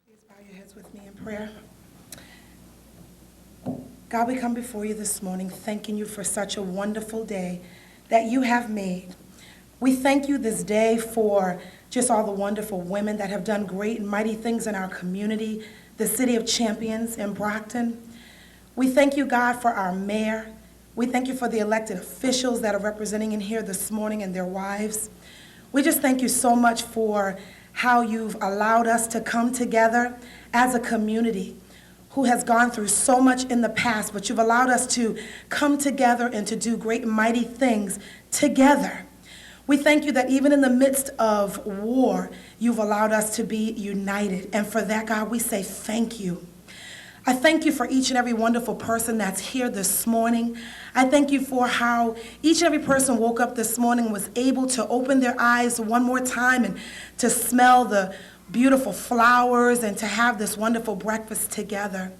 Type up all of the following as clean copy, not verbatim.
Please bow your heads with me in prayer. God, we come before you this morning thanking you for such a wonderful day that you have made. We thank you this day for just all the wonderful women that have done great and mighty things in our community, the City of Champions in Brockton. We thank you, God, for our mayor. We thank you for the elected officials that are representing in here this morning and their wives. We just thank you so much for how you've allowed us to come together as a community who has gone through so much in the past, but you've allowed us to come together and to do great and mighty things together. We thank you that even in the midst of war, you've allowed us to be united. And for that, God, we say thank you. I thank you for each and every wonderful person that's here this morning. I thank you for how each and every person woke up this morning and was able to open their eyes one more time and to smell the beautiful flowers and to have this wonderful breakfast together.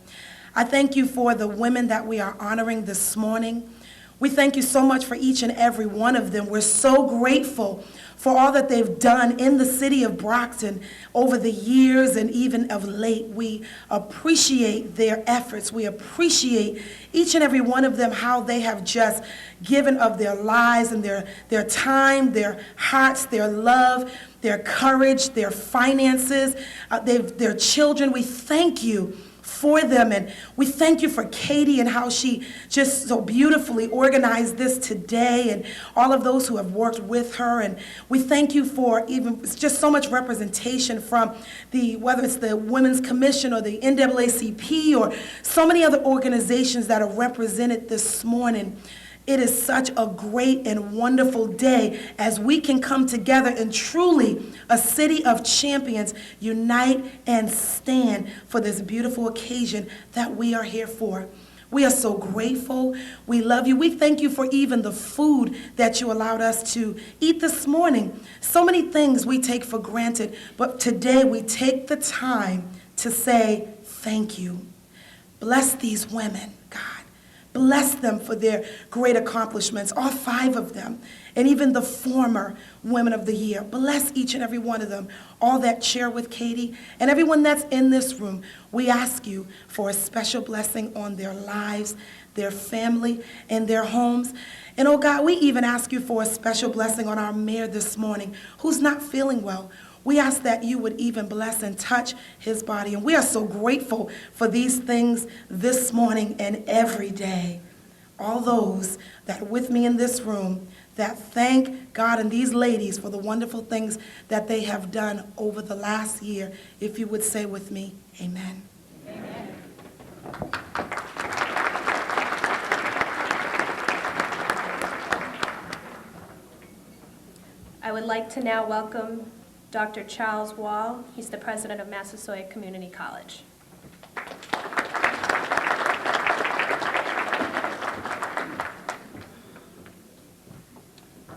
I thank you for the women that we are honoring this morning. We thank you so much for each and every one of them. We're so grateful for all that they've done in the city of Brockton over the years and even of late. We appreciate their efforts. We appreciate each and every one of them, how they have just given of their lives and their time, their hearts, their love, their courage, their finances, their children. We thank you for them, and we thank you for Katie and how she just so beautifully organized this today, and all of those who have worked with her. And we thank you for even just so much representation from whether it's the Women's Commission or the NAACP or so many other organizations that are represented this morning. It is such a great and wonderful day as we can come together and truly, a city of champions, unite and stand for this beautiful occasion that we are here for. We are so grateful. We love you. We thank you for even the food that you allowed us to eat this morning. So many things we take for granted, but today we take the time to say thank you. Bless these women, God. Bless them for their great accomplishments, all 5 of them, and even the former Women of the Year. Bless each and every one of them, all that share with Katie, and everyone that's in this room. We ask you for a special blessing on their lives, their family, and their homes. And oh God, we even ask you for a special blessing on our mayor this morning, who's not feeling well. We ask that you would even bless and touch his body. And we are so grateful for these things this morning and every day. All those that are with me in this room that thank God and these ladies for the wonderful things that they have done over the last year. If you would say with me, amen. Amen. I would like to now welcome Dr. Charles Wall. He's the president of Massasoit Community College.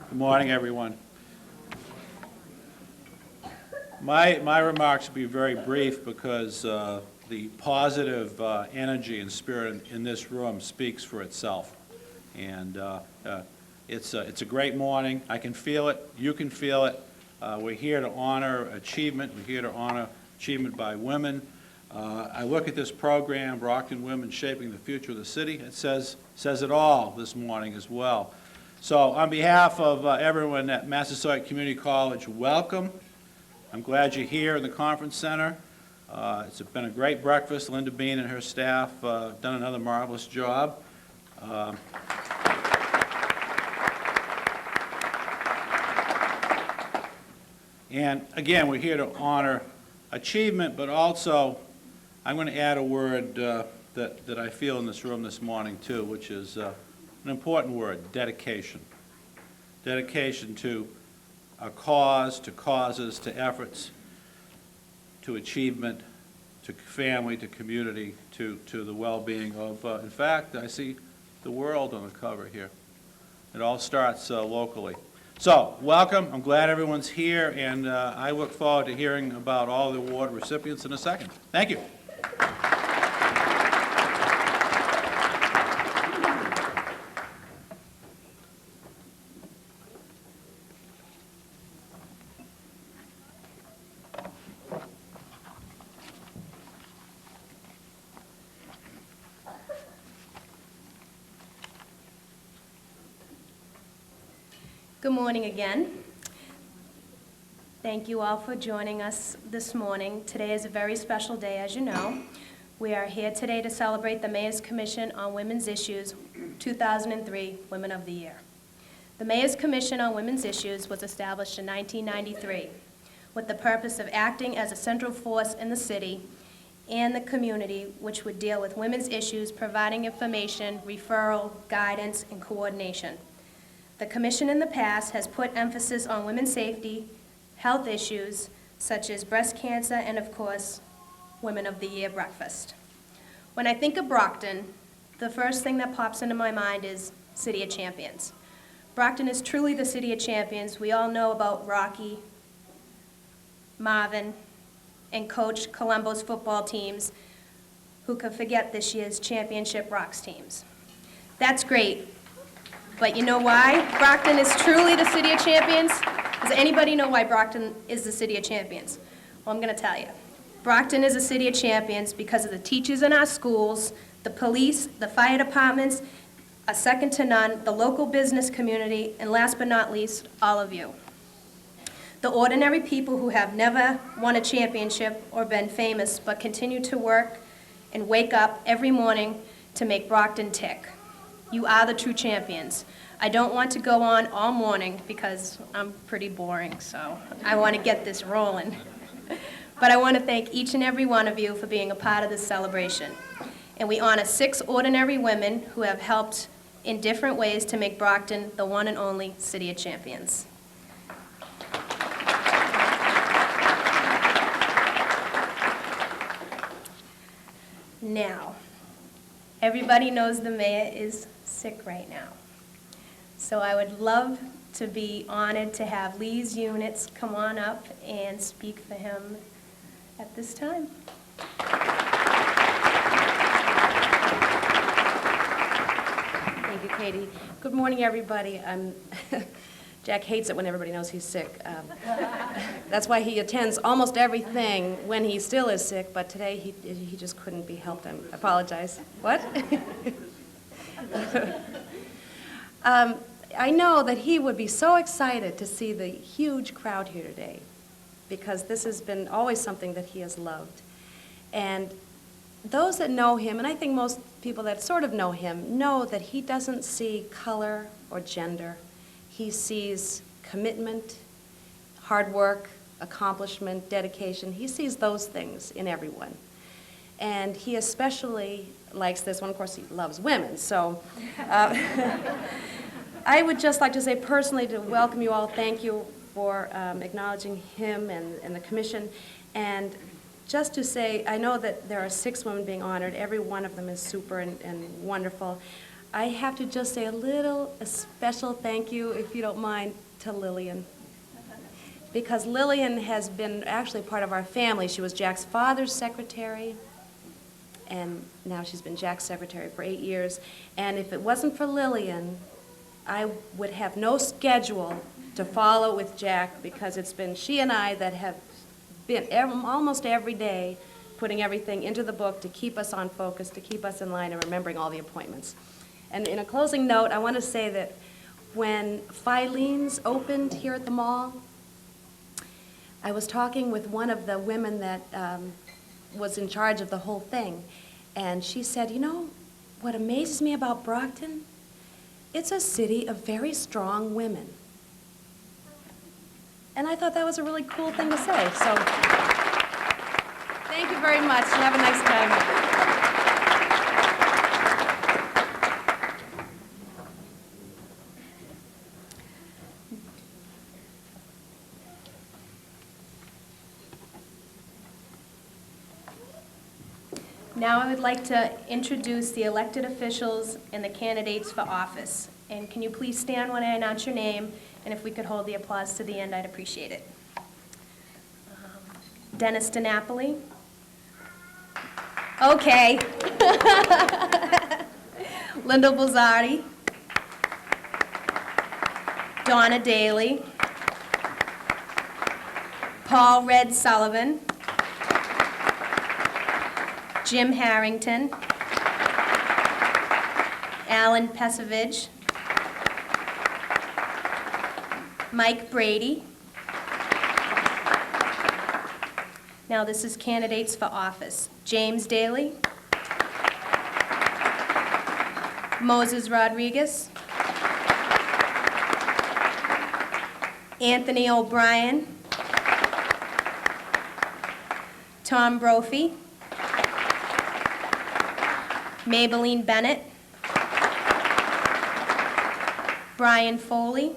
Good morning, everyone. My remarks will be very brief because the positive energy and spirit in this room speaks for itself. And it's a great morning. I can feel it. You can feel it. We're here to honor achievement. We're here to honor achievement by women. I look at this program, Brockton Women Shaping the Future of the City. It says it all this morning as well. So on behalf of everyone at Massasoit Community College, welcome. I'm glad you're here in the conference center. It's been a great breakfast. Linda Bean and her staff done another marvelous job. And again, we're here to honor achievement, but also I'm going to add a word that I feel in this room this morning too, which is an important word, dedication. Dedication to a cause, to causes, to efforts, to achievement, to family, to community, to the well-being of, in fact, I see the world on the cover here. It all starts locally. So, welcome. I'm glad everyone's here, and I look forward to hearing about all the award recipients in a second. Thank you. Good morning again. Thank you all for joining us this morning. Today is a very special day, as you know. We are here today to celebrate the Mayor's Commission on Women's Issues 2003 Women of the Year. The Mayor's Commission on Women's Issues was established in 1993 with the purpose of acting as a central force in the city and the community which would deal with women's issues, providing information, referral, guidance, and coordination. The Commission in the past has put emphasis on women's safety, health issues such as breast cancer, and of course, Women of the Year breakfast. When I think of Brockton, the first thing that pops into my mind is City of Champions. Brockton is truly the City of Champions. We all know about Rocky, Marvin, and Coach Colombo's football teams. Who could forget this year's championship Rocks teams? That's great, but you know why Brockton is truly the City of Champions? Does anybody know why Brockton is the City of Champions? Well, I'm going to tell you. Brockton is a City of Champions because of the teachers in our schools, the police, the fire departments, are second to none, the local business community, and last but not least, all of you. The ordinary people who have never won a championship or been famous but continue to work and wake up every morning to make Brockton tick. You are the true champions. I don't want to go on all morning because I'm pretty boring, so I want to get this rolling. But I want to thank each and every one of you for being a part of this celebration. And we honor 6 ordinary women who have helped in different ways to make Brockton the one and only City of Champions. Now, everybody knows the mayor is sick right now. So I would love to be honored to have Lee's units come on up and speak for him at this time. Thank you, Katie. Good morning, everybody. Jack hates it when everybody knows he's sick. That's why he attends almost everything when he still is sick, but today he just couldn't be helped. I apologize. What? I know that he would be so excited to see the huge crowd here today, because this has been always something that he has loved. And those that know him, and I think most people that sort of know him, know that he doesn't see color or gender. He sees commitment, hard work, accomplishment, dedication. He sees those things in everyone. And he especially likes this one. Of course, he loves women. So I would just like to say personally to welcome you all. Thank you for acknowledging him and the commission. And just to say, I know that there are 6 women being honored. Every one of them is super and wonderful. I have to just say a special thank you, if you don't mind, to Lillian. Because Lillian has been actually part of our family. She was Jack's father's secretary, and now she's been Jack's secretary for 8 years. And if it wasn't for Lillian, I would have no schedule to follow with Jack, because it's been she and I that have been almost every day putting everything into the book to keep us on focus, to keep us in line, and remembering all the appointments. And in a closing note, I want to say that when Filene's opened here at the mall, I was talking with one of the women that was in charge of the whole thing, and she said, you know, what amazes me about Brockton, it's a city of very strong women. And I thought that was a really cool thing to say. So thank you very much. Have a nice time. Now I would like to introduce the elected officials and the candidates for office. And can you please stand when I announce your name? And if we could hold the applause to the end, I'd appreciate it. Dennis DiNapoli. Okay. Linda Bolzardi. Donna Daly. Paul Red Sullivan. Jim Harrington. Alan Pesovich. Mike Brady. Now this is candidates for office. James Daly. Moses Rodriguez. Anthony O'Brien. Tom Brophy. Maybelline Bennett. Brian Foley.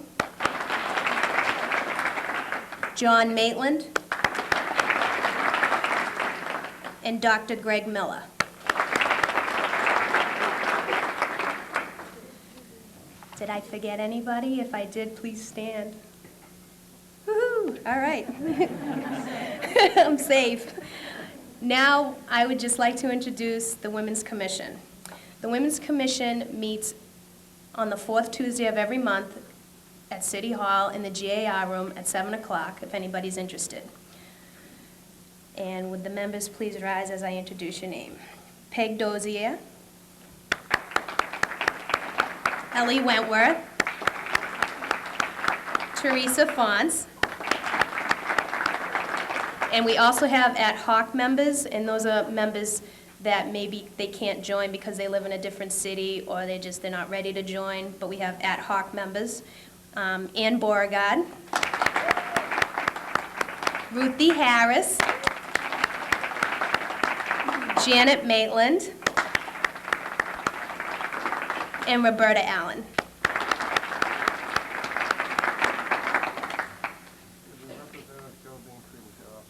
John Maitland. And Dr. Greg Miller. Did I forget anybody? If I did, please stand. Woo-hoo, all right. I'm safe. Now, I would just like to introduce the Women's Commission. The Women's Commission meets on the fourth Tuesday of every month at City Hall in the GAR room at 7 o'clock, if anybody's interested. And would the members please rise as I introduce your name? Peg Dozier. Ellie Wentworth. Teresa Fonce. And we also have ad hoc members, and those are members that maybe they can't join because they live in a different city or they're not ready to join, but we have ad hoc members. Ann Beauregard. Ruthie Harris. Janet Maitland. And Roberta Allen.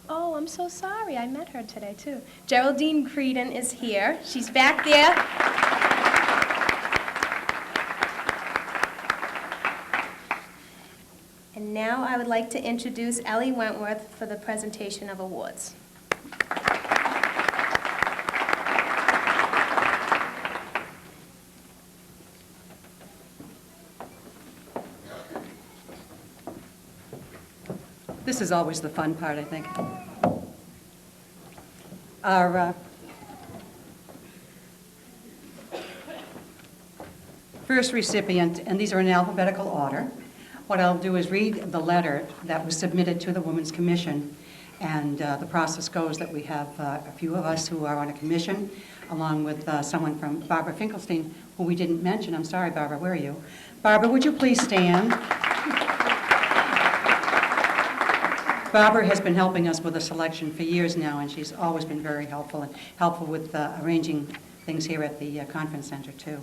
Oh, I'm so sorry. I met her today, too. Geraldine Creedon is here. She's back there. And now I would like to introduce Ellie Wentworth for the presentation of awards. This is always the fun part, I think. Our first recipient, and these are in alphabetical order. What I'll do is read the letter that was submitted to the Women's Commission, and the process goes that we have a few of us who are on a commission, along with someone from Barbara Finkelstein, who we didn't mention. I'm sorry, Barbara, where are you? Barbara, would you please stand? Barbara has been helping us with the selection for years now, and she's always been very helpful with arranging things here at the conference center, too.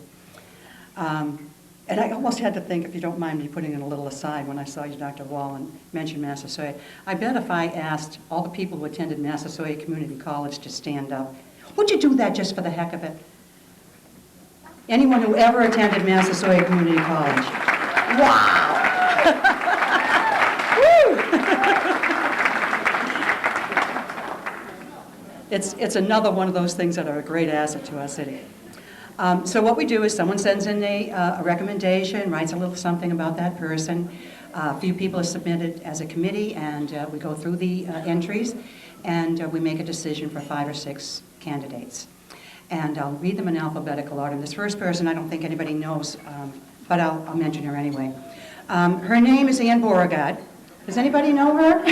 And I almost had to think, if you don't mind me putting in a little aside, when I saw you, Dr. Wallen, mention Massasoit. I bet if I asked all the people who attended Massasoit Community College to stand up, would you do that just for the heck of it? Anyone who ever attended Massasoit Community College? Wow! It's another one of those things that are a great asset to our city. So what we do is someone sends in a recommendation, writes a little something about that person. A few people are submitted as a committee, and we go through the entries, and we make a decision for 5 or 6 candidates. And I'll read them in alphabetical order. This first person I don't think anybody knows, but I'll mention her anyway. Her name is Ann Beauregard. Does anybody know her?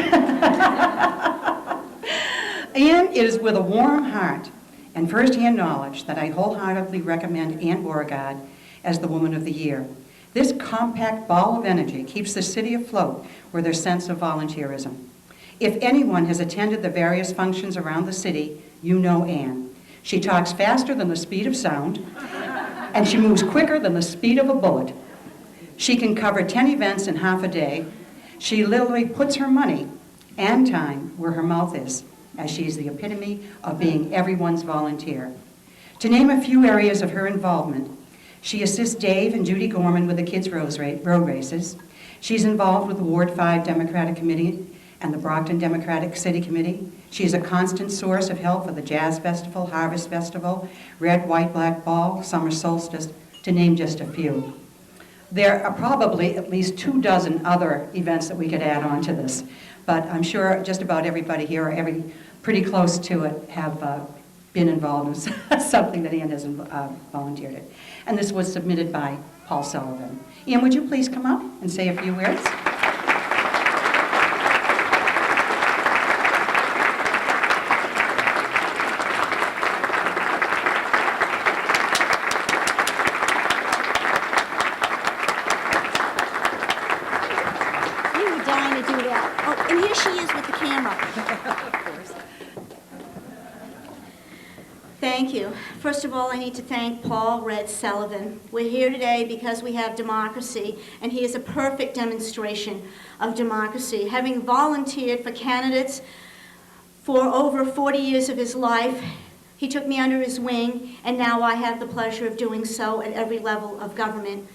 Ann, it is with a warm heart and first-hand knowledge that I wholeheartedly recommend Ann Beauregard as the Woman of the Year. This compact ball of energy keeps the city afloat with her sense of volunteerism. If anyone has attended the various functions around the city, you know Ann. She talks faster than the speed of sound, and she moves quicker than the speed of a bullet. She can cover 10 events in half a day. She literally puts her money and time where her mouth is, as she is the epitome of being everyone's volunteer. To name a few areas of her involvement, she assists Dave and Judy Gorman with the kids' road races. She's involved with the Ward 5 Democratic Committee and the Brockton Democratic City Committee. She is a constant source of help for the Jazz Festival, Harvest Festival, Red, White, Black Ball, Summer Solstice, to name just a few. There are probably at least 24 other events that we could add on to this, but I'm sure just about everybody here, or pretty close to it, have been involved in something that Ann has volunteered in. And this was submitted by Paul Sullivan. Ian, would you please come up and say a few words? do that. Oh, and here she is with the camera. Thank you. First of all, I need to thank Paul Red Sullivan. We're here today because we have democracy, and he is a perfect demonstration of democracy. Having volunteered for candidates for over 40 years of his life, he took me under his wing, and now I have the pleasure of doing so at every level of government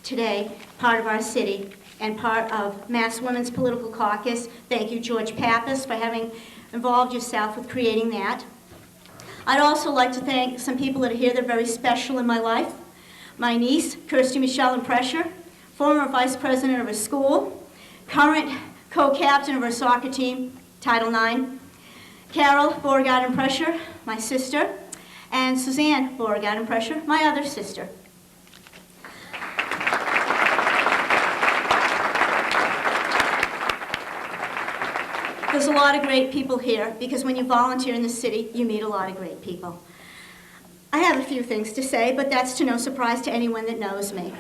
today, part of our city, and part of Mass Women's Political Caucus. Thank you, George Pappas, for having involved yourself with creating that. I'd also like to thank some people that are here that are very special in my life. My niece, Kirsty Michelle Impresher, former vice president of her school, current co-captain of her soccer team, Title IX. Carol Beauregard Impresher, my sister, and Suzanne Beauregard Impresher, my other sister. There's a lot of great people here because when you volunteer in the city, you meet a lot of great people. I have a few things to say, but that's to no surprise to anyone that knows me.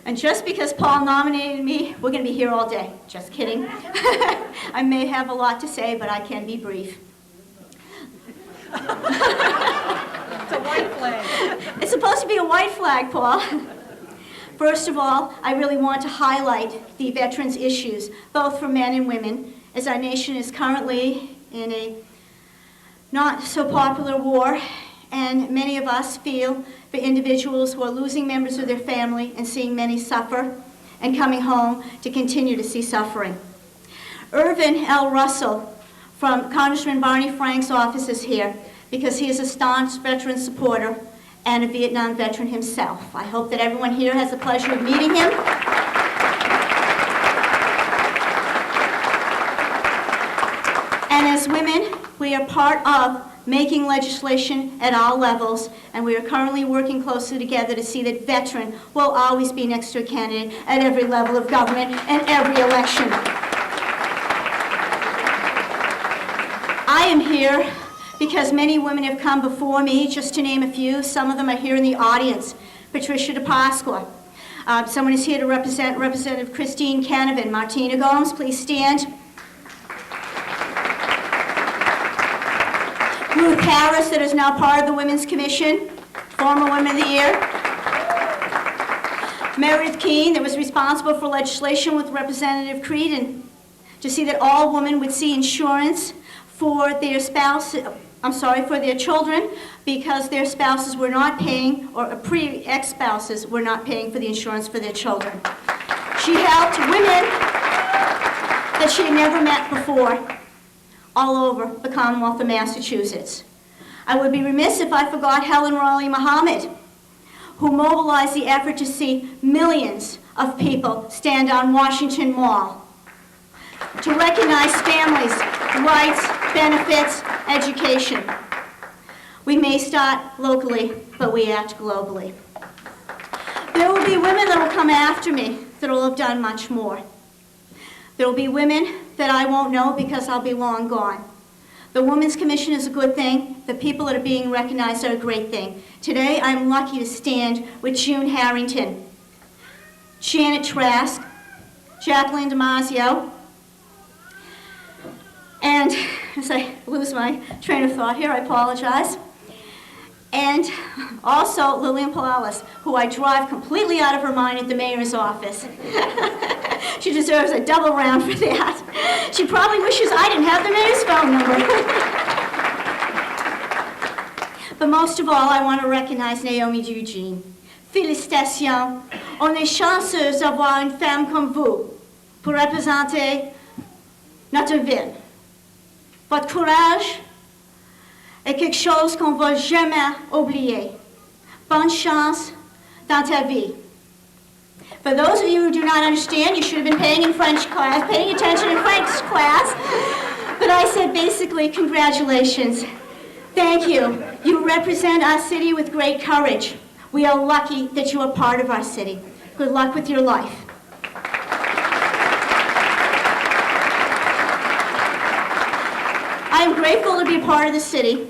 And just because Paul nominated me, we're going to be here all day. Just kidding. I may have a lot to say, but I can be brief. It's a white flag. It's supposed to be a white flag, Paul. First of all, I really want to highlight the veterans' issues, both for men and women, as our nation is currently in a not so popular war, and many of us feel for individuals who are losing members of their family and seeing many suffer and coming home to continue to see suffering. Irvin L. Russell from Congressman Barney Frank's office is here because he is a staunch veteran supporter and a Vietnam veteran himself. I hope that everyone here has the pleasure of meeting him. And as women, we are part of making legislation at all levels, and we are currently working closely together to see that veteran will always be next to a candidate at every level of government and every election. I am here because many women have come before me, just to name a few. Some of them are here in the audience. Patricia DePasqua. Someone is here to represent Representative Christine Canavan. Martina Gomes, please stand. Ruth Harris, that is now part of the Women's Commission, former Women of the Year. Meredith Keene, that was responsible for legislation with Representative Creedon to see that all women would see insurance for their for their children, because their spouses were not paying, or ex-spouses were not paying for the insurance for their children. She helped women that she had never met before all over the Commonwealth of Massachusetts. I would be remiss if I forgot Helen Raleigh Muhammad, who mobilized the effort to see millions of people stand on Washington Mall to recognize families' rights, benefits, education. We may start locally, but we act globally. There will be women that will come after me that will have done much more. There will be women that I won't know because I'll be long gone. The Women's Commission is a good thing. The people that are being recognized are a great thing. Today, I'm lucky to stand with June Harrington, Janet Trask, Jacqueline Damasio, and as I lose my train of thought here, I apologize. And also Lillian Palalis, who I drive completely out of her mind at the mayor's office. She deserves a double round for that. She probably wishes I didn't have the mayor's phone number. But most of all, I want to recognize Naomi Eugene. Félicitations. On est chanceuse d'avoir une femme comme vous pour représenter notre ville. Votre courage est quelque chose qu'on ne va jamais oublier. Bonne chance dans ta vie. For those of you who do not understand, you should have been paying attention in French class. But I said basically, congratulations. Thank you. You represent our city with great courage. We are lucky that you are part of our city. Good luck with your life. I am grateful to be a part of the city.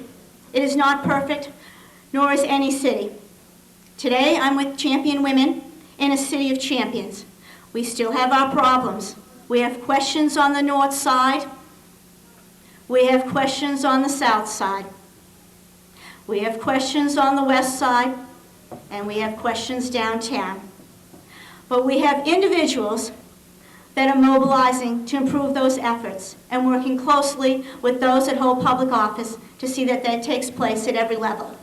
It is not perfect, nor is any city. Today, I'm with Champion Women in a city of champions. We still have our problems. We have questions on the north side. We have questions on the south side. We have questions on the west side, and we have questions downtown. But we have individuals that are mobilizing to improve those efforts and working closely with those that hold public office to see that that takes place at every level.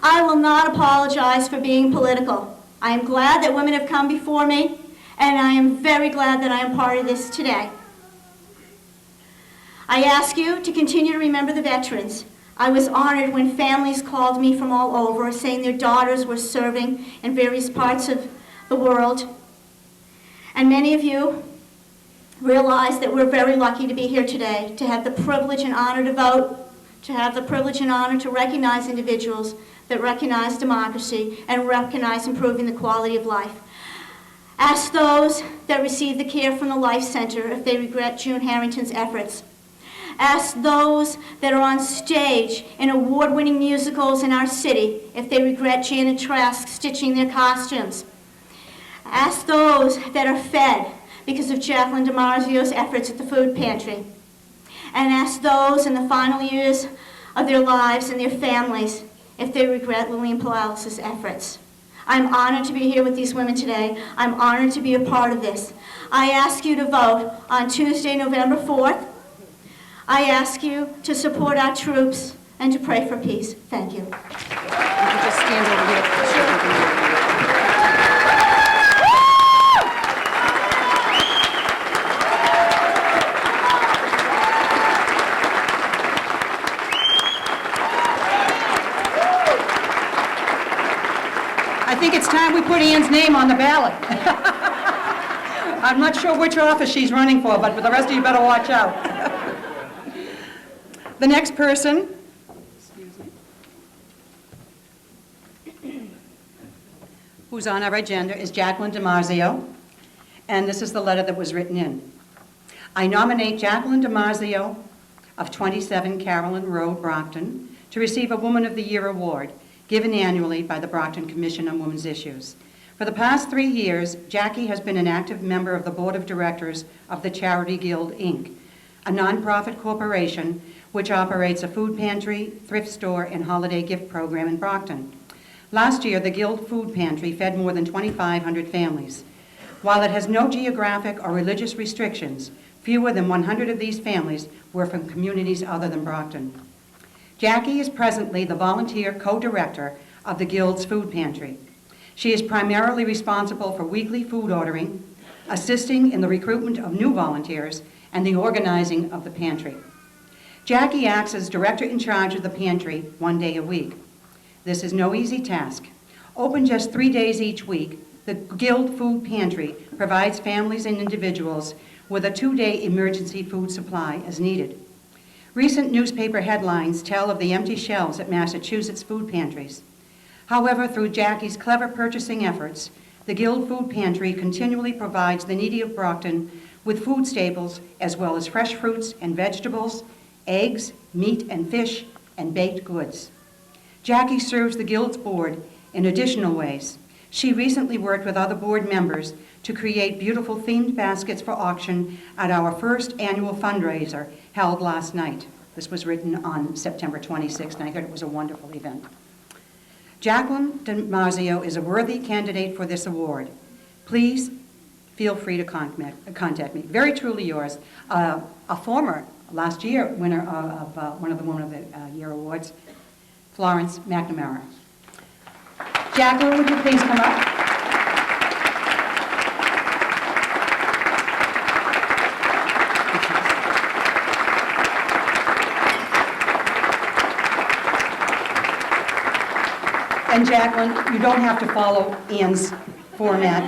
I will not apologize for being political. I am glad that women have come before me, and I am very glad that I am part of this today. I ask you to continue to remember the veterans. I was honored when families called me from all over saying their daughters were serving in various parts of the world. And many of you realize that we're very lucky to be here today, to have the privilege and honor to vote, to have the privilege and honor to recognize individuals that recognize democracy and recognize improving the quality of life. Ask those that receive the care from the Life Center if they regret June Harrington's efforts. Ask those that are on stage in award-winning musicals in our city if they regret Janet Trask stitching their costumes. Ask those that are fed because of Jacqueline DiMarzio's efforts at the food pantry. And ask those in the final years of their lives and their families if they regret Lillian Palalis' efforts. I'm honored to be here with these women today. I'm honored to be a part of this. I ask you to vote on Tuesday, November 4th. I ask you to support our troops and to pray for peace. Thank you. You can just stand over here. I think it's time we put Ann's name on the ballot. I'm not sure which office she's running for, but for the rest of you better watch out. The next person, who's on our agenda is Jacqueline DiMarzio, and this is the letter that was written in. I nominate Jacqueline DiMarzio of 27 Carolyn Road, Brockton, to receive a Woman of the Year award given annually by the Brockton Commission on Women's Issues. For the past 3 years, Jackie has been an active member of the Board of Directors of the Charity Guild, Inc., a nonprofit corporation which operates a food pantry, thrift store, and holiday gift program in Brockton. Last year, the Guild Food Pantry fed more than 2,500 families. While it has no geographic or religious restrictions, fewer than 100 of these families were from communities other than Brockton. Jackie is presently the volunteer co-director of the Guild's Food Pantry. She is primarily responsible for weekly food ordering, assisting in the recruitment of new volunteers, and the organizing of the pantry. Jackie acts as director in charge of the pantry 1 day a week. This is no easy task. Open just 3 days each week, the Guild Food Pantry provides families and individuals with a 2-day emergency food supply as needed. Recent newspaper headlines tell of the empty shelves at Massachusetts food pantries. However, through Jackie's clever purchasing efforts, the Guild Food Pantry continually provides the needy of Brockton with food staples as well as fresh fruits and vegetables, eggs, meat and fish, and baked goods. Jackie serves the Guild's board in additional ways. She recently worked with other board members to create beautiful themed baskets for auction at our first annual fundraiser held last night. This was written on September 26th, and I thought it was a wonderful event. Jacqueline DiMarzio is a worthy candidate for this award. Please feel free to contact me. Very truly yours, a former last year winner of one of the Woman of the Year awards, Florence McNamara. Jacqueline, would you please come up? And Jacqueline, you don't have to follow Ann's format.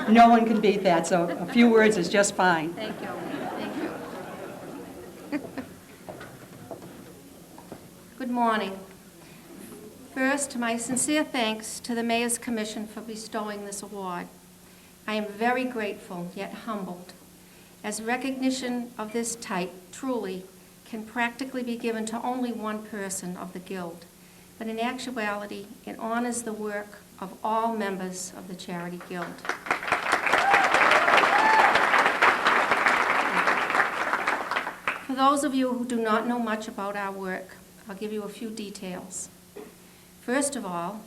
No one can beat that, so a few words is just fine. Thank you. Thank you. Good morning. First, my sincere thanks to the Mayor's Commission for bestowing this award. I am very grateful, yet humbled, as recognition of this type truly can practically be given to only one person of the Guild, but in actuality, it honors the work of all members of the Charity Guild. For those of you who do not know much about our work, I'll give you a few details. First of all,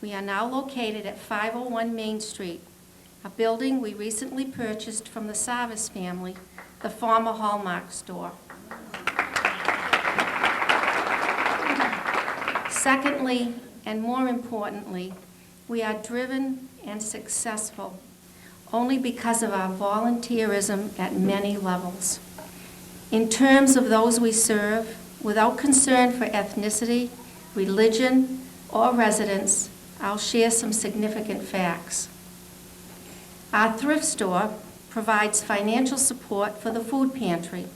we are now located at 501 Main Street, a building we recently purchased from the Savas family, the former Hallmark store. Secondly, and more importantly, we are driven and successful only because of our volunteerism at many levels. In terms of those we serve, without concern for ethnicity, religion, or residence, I'll share some significant facts. Our thrift store provides financial support for the food pantry,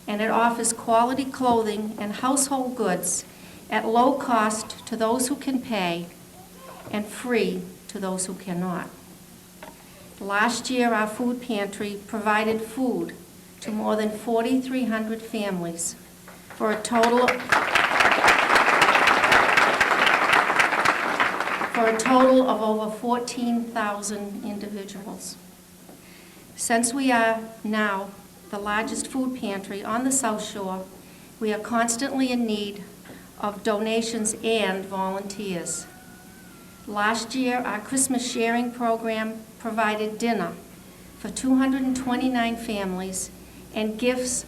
and it offers quality clothing and household goods at low cost to those who can pay and free to those who cannot. Last year, our food pantry provided food to more than 4,300 families for a total of over 14,000 individuals. Since we are now the largest food pantry on the South Shore, we are constantly in need of donations and volunteers. Last year, our Christmas sharing program provided dinner for 229 families and gifts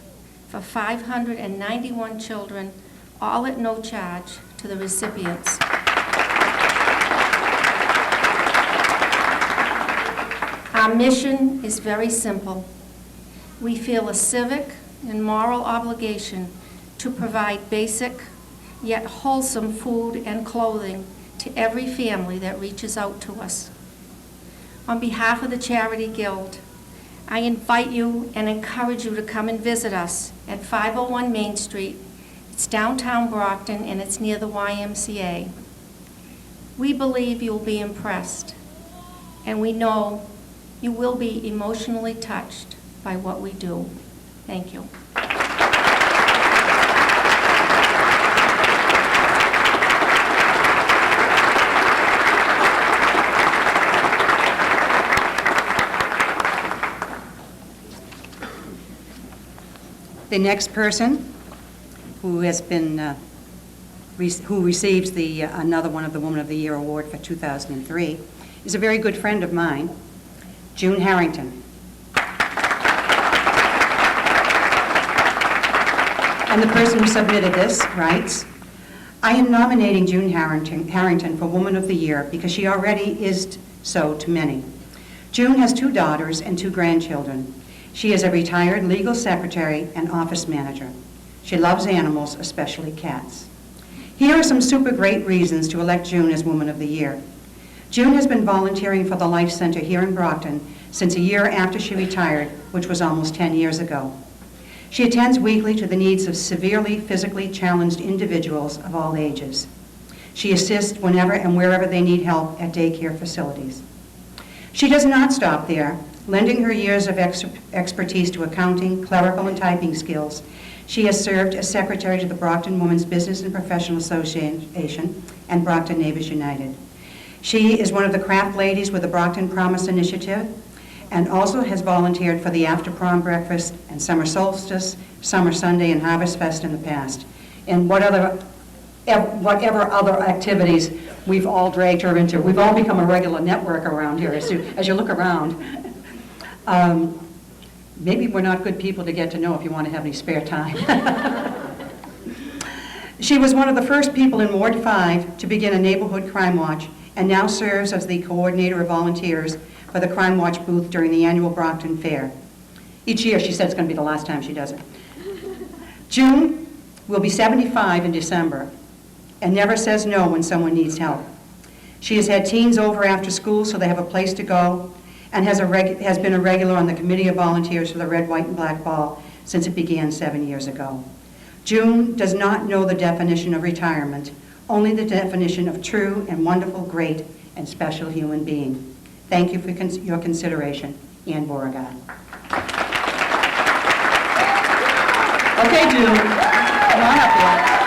for 591 children, all at no charge to the recipients. Our mission is very simple. We feel a civic and moral obligation to provide basic yet wholesome food and clothing to every family that reaches out to us. On behalf of the Charity Guild, I invite you and encourage you to come and visit us at 501 Main Street. It's downtown Brockton and it's near the YMCA. We believe you'll be impressed, and we know you will be emotionally touched by what we do. Thank you. The next person who has been, who receives the another one of the Woman of the Year award for 2003 is a very good friend of mine, June Harrington. And the person who submitted this writes, I am nominating June Harrington for Woman of the Year because she already is so to many. June has 2 daughters and 2 grandchildren. She is a retired legal secretary and office manager. She loves animals, especially cats. Here are some super great reasons to elect June as Woman of the Year. June has been volunteering for the Life Center here in Brockton since a year after she retired, which was almost 10 years ago. She attends weekly to the needs of severely physically challenged individuals of all ages. She assists whenever and wherever they need help at daycare facilities. She does not stop there. Lending her years of expertise to accounting, clerical, and typing skills, she has served as secretary to the Brockton Women's Business and Professional Association and Brockton Neighbors United. She is one of the craft ladies with the Brockton Promise Initiative and also has volunteered for the After Prom Breakfast and Summer Solstice, Summer Sunday, and Harvest Fest in the past. And whatever other activities we've all dragged her into. We've all become a regular network around here as you look around. Maybe we're not good people to get to know if you want to have any spare time. She was one of the first people in Ward 5 to begin a neighborhood crime watch and now serves as the coordinator of volunteers for the Crime Watch booth during the annual Brockton Fair. Each year she said it's going to be the last time she does it. June will be 75 in December and never says no when someone needs help. She has had teens over after school so they have a place to go, and has been a regular on the Committee of Volunteers for the Red, White, and Black Ball since it began 7 years ago. June does not know the definition of retirement, only the definition of true and wonderful, great, and special human being. Thank you for your consideration. Ann Beauregard. Okay, June, come on up here.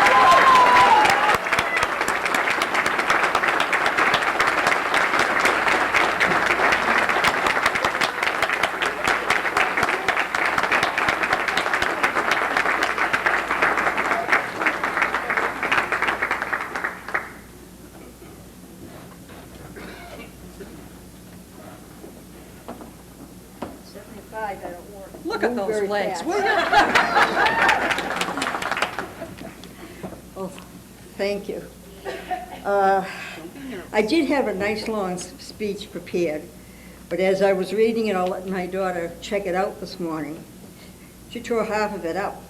Look at those legs, will you? Oh, thank you. I did have a nice long speech prepared, but as I was reading it, I'll let my daughter check it out this morning. She tore half of it up.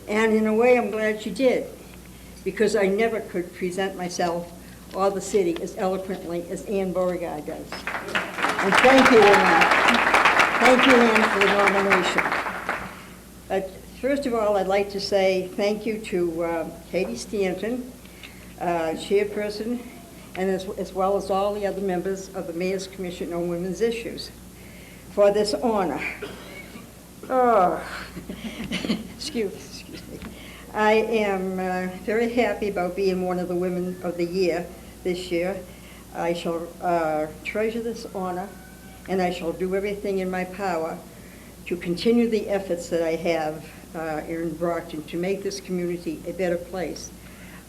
And in a way, I'm glad she did, because I never could present myself or the city as eloquently as Ann Beauregard does. And thank you, Ann. Thank you, Ann, for the nomination. First of all, I'd like to say thank you to Katie Stanton, chairperson, and as well as all the other members of the Mayor's Commission on Women's Issues for this honor. Oh, excuse me. I am very happy about being one of the Women of the Year this year. I shall treasure this honor, and I shall do everything in my power to continue the efforts that I have here in Brockton to make this community a better place.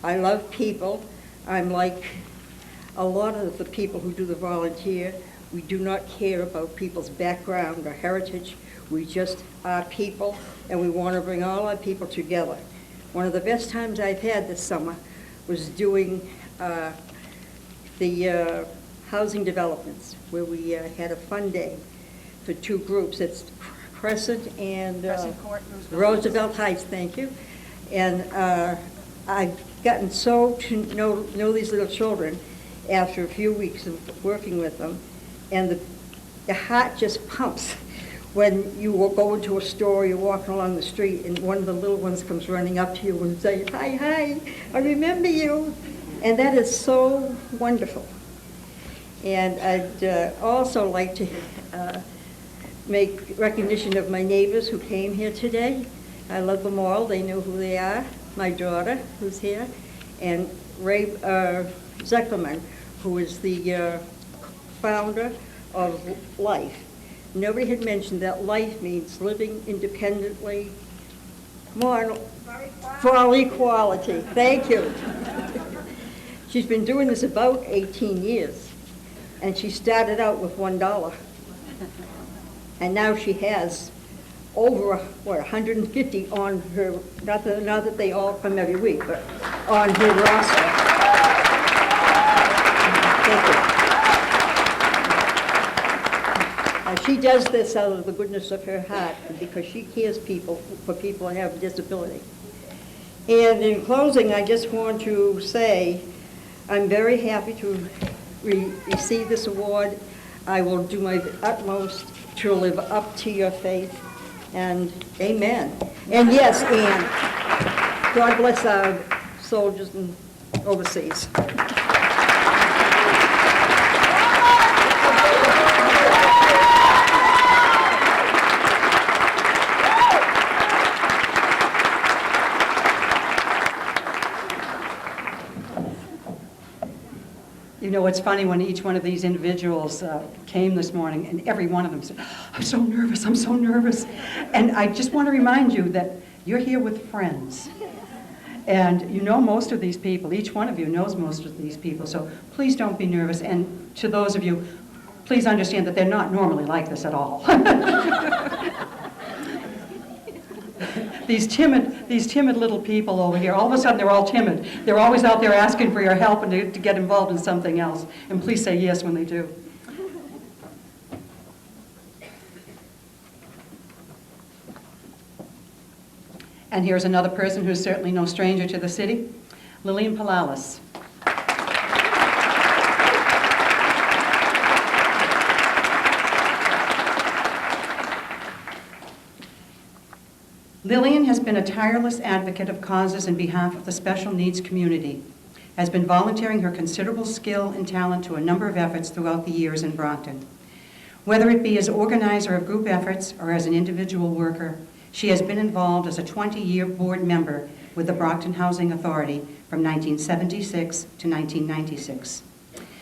I love people. I'm like a lot of the people who do the volunteer. We do not care about people's background or heritage. We just are people, and we want to bring all our people together. One of the best times I've had this summer was doing the housing developments, where we had a fun day for two groups. It's Crescent and Roosevelt Heights, thank you. And I've gotten so to know these little children after a few weeks of working with them, and the heart just pumps when you will go into a store, you're walking along the street, and one of the little ones comes running up to you and say, hi, I remember you. And that is so wonderful. And I'd also like to make recognition of my neighbors who came here today. I love them all. They know who they are. My daughter, who's here, and Ray Zeckerman, who is the founder of Life. Nobody had mentioned that life means living independently. Come on, for equality. Thank you. She's been doing this about 18 years, and she started out with $1. And now she has over, 150 on her, not that they all come every week, but on her roster. Thank you. She does this out of the goodness of her heart because she cares for people who have a disability. And in closing, I just want to say I'm very happy to receive this award. I will do my utmost to live up to your faith, and amen. And yes, Ann, God bless our soldiers and overseas. You know, it's funny when each one of these individuals came this morning, and every one of them said, I'm so nervous, I'm so nervous. And I just want to remind you that you're here with friends. And you know most of these people, each one of you knows most of these people, so please don't be nervous. And to those of you, please understand that they're not normally like this at all. These timid little people over here, all of a sudden they're all timid. They're always out there asking for your help and to get involved in something else. And please say yes when they do. And here's another person who's certainly no stranger to the city, Lillian Palalis. Lillian has been a tireless advocate of causes in behalf of the special needs community, has been volunteering her considerable skill and talent to a number of efforts throughout the years in Brockton. Whether it be as organizer of group efforts or as an individual worker, she has been involved as a 20-year board member with the Brockton Housing Authority from 1976 to 1996.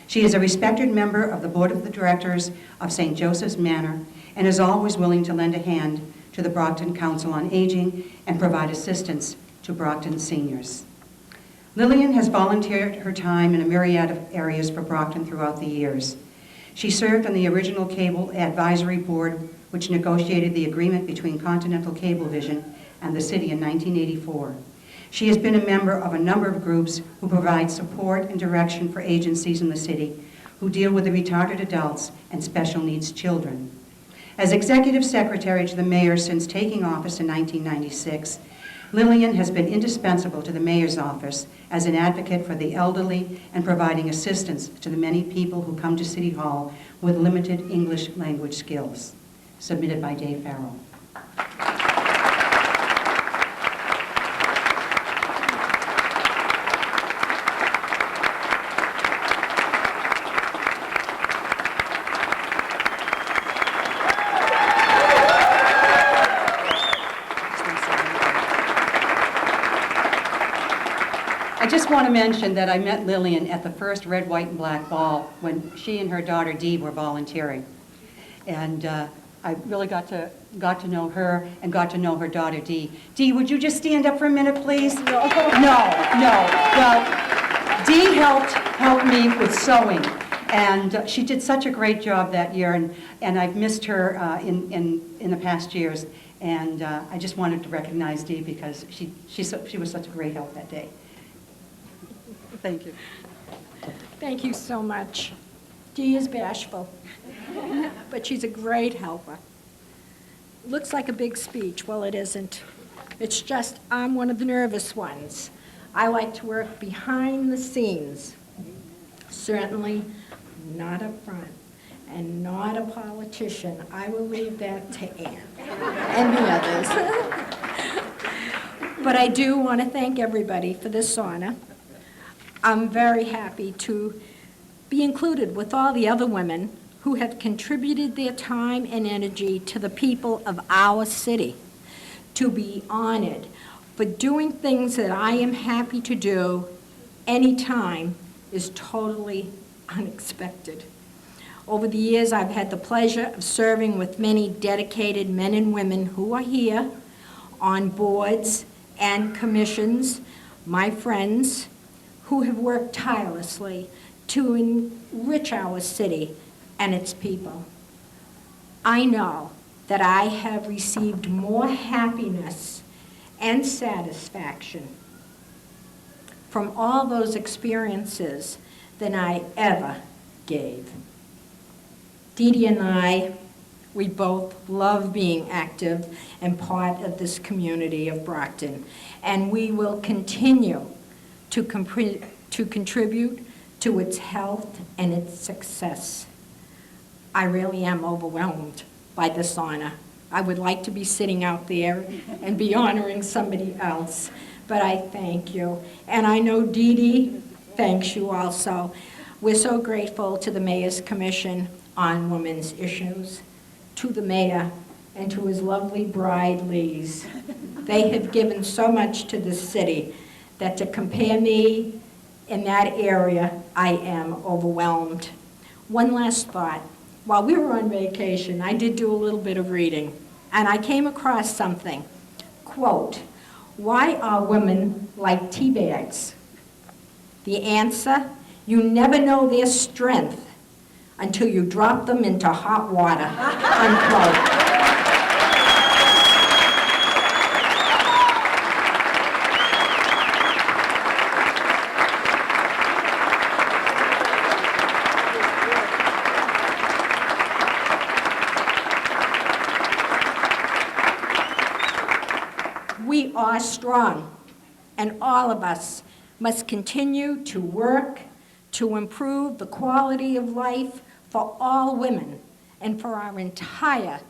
She is a respected member of the Board of the Directors of St. Joseph's Manor and is always willing to lend a hand to the Brockton Council on Aging and provide assistance to Brockton seniors. Lillian has volunteered her time in a myriad of areas for Brockton throughout the years. She served on the original Cable Advisory Board, which negotiated the agreement between Continental Cablevision and the city in 1984. She has been a member of a number of groups who provide support and direction for agencies in the city who deal with the retarded adults and special needs children. As executive secretary to the mayor since taking office in 1996, Lillian has been indispensable to the mayor's office as an advocate for the elderly and providing assistance to the many people who come to City Hall with limited English language skills. Submitted by Dave Farrell. I just want to mention that I met Lillian at the first Red, White, and Black Ball when she and her daughter Dee were volunteering. And I really got to know her and got to know her daughter Dee. Dee, would you just stand up for a minute, please? No. Well, Dee helped me with sewing, and she did such a great job that year, and I've missed her in the past years. And I just wanted to recognize Dee because she was such a great help that day. Thank you. Thank you so much. Dee is bashful, but she's a great helper. Looks like a big speech. Well, it isn't. It's just I'm one of the nervous ones. I like to work behind the scenes. Certainly not up front, and not a politician. I will leave that to Ann and the others. But I do want to thank everybody for this honor. I'm very happy to be included with all the other women who have contributed their time and energy to the people of our city, to be honored for doing things that I am happy to do anytime is totally unexpected. Over the years, I've had the pleasure of serving with many dedicated men and women who are here on boards and commissions, my friends, who have worked tirelessly to enrich our city and its people. I know that I have received more happiness and satisfaction from all those experiences than I ever gave. Dee Dee and I, we both love being active and part of this community of Brockton, and we will continue to contribute to its health and its success. I really am overwhelmed by this honor. I would like to be sitting out there and be honoring somebody else, but I thank you. And I know Dee Dee thanks you also. We're so grateful to the Mayor's Commission on Women's Issues, to the mayor, and to his lovely bride, Lise. They have given so much to this city that to compare me in that area, I am overwhelmed. One last thought. While we were on vacation, I did do a little bit of reading, and I came across something. Quote, "Why are women like tea bags?" The answer, you never know their strength until you drop them into hot water. Unquote. We are strong, and all of us must continue to work to improve the quality of life for all women and for our entire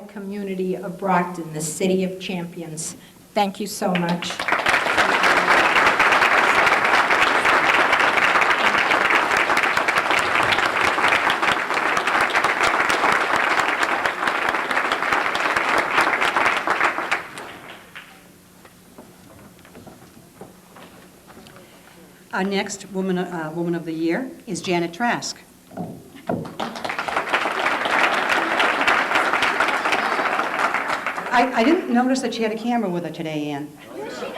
community of Brockton, the City of Champions. Thank you so much. Our next Woman of the Year is Janet Trask. I didn't notice that she had a camera with her today, Ann.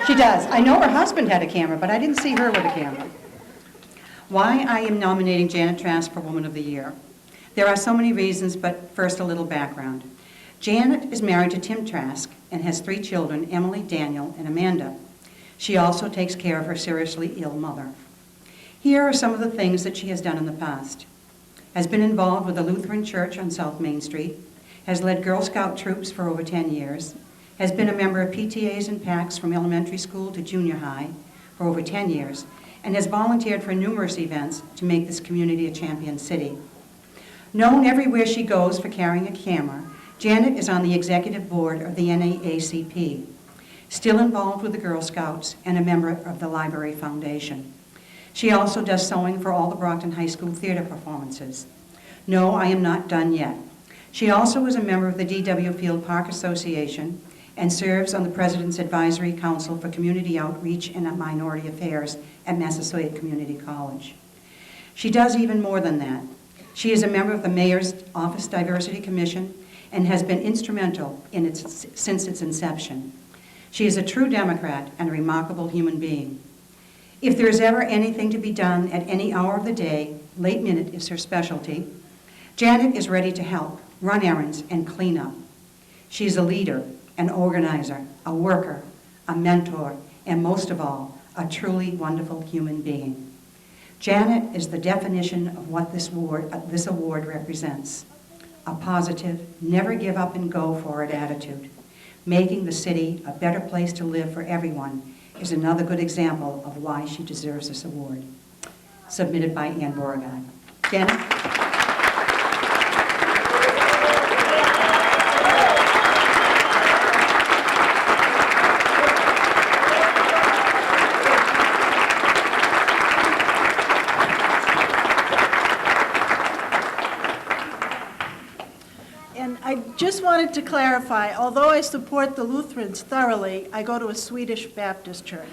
She does. I know her husband had a camera, but I didn't see her with a camera. Why I am nominating Janet Trask for Woman of the Year. There are so many reasons, but first a little background. Janet is married to Tim Trask and has 3 children, Emily, Daniel, and Amanda. She also takes care of her seriously ill mother. Here are some of the things that she has done in the past. Has been involved with the Lutheran Church on South Main Street, has led Girl Scout troops for over 10 years, has been a member of PTAs and PACs from elementary school to junior high for over 10 years, and has volunteered for numerous events to make this community a champion city. Known everywhere she goes for carrying a camera, Janet is on the executive board of the NAACP, still involved with the Girl Scouts and a member of the Library Foundation. She also does sewing for all the Brockton High School theater performances. No, I am not done yet. She also is a member of the D.W. Field Park Association and serves on the President's Advisory Council for Community Outreach and Minority Affairs at Massasoit Community College. She does even more than that. She is a member of the Mayor's Office Diversity Commission and has been instrumental in since its inception. She is a true Democrat and a remarkable human being. If there is ever anything to be done at any hour of the day, late minute is her specialty, Janet is ready to help, run errands, and clean up. She is a leader, an organizer, a worker, a mentor, and most of all, a truly wonderful human being. Janet is the definition of what this award represents. A positive, never give up and go for it attitude. Making the city a better place to live for everyone is another good example of why she deserves this award. Submitted by Ann Beauregard. Janet? And I just wanted to clarify, although I support the Lutherans thoroughly, I go to a Swedish Baptist church.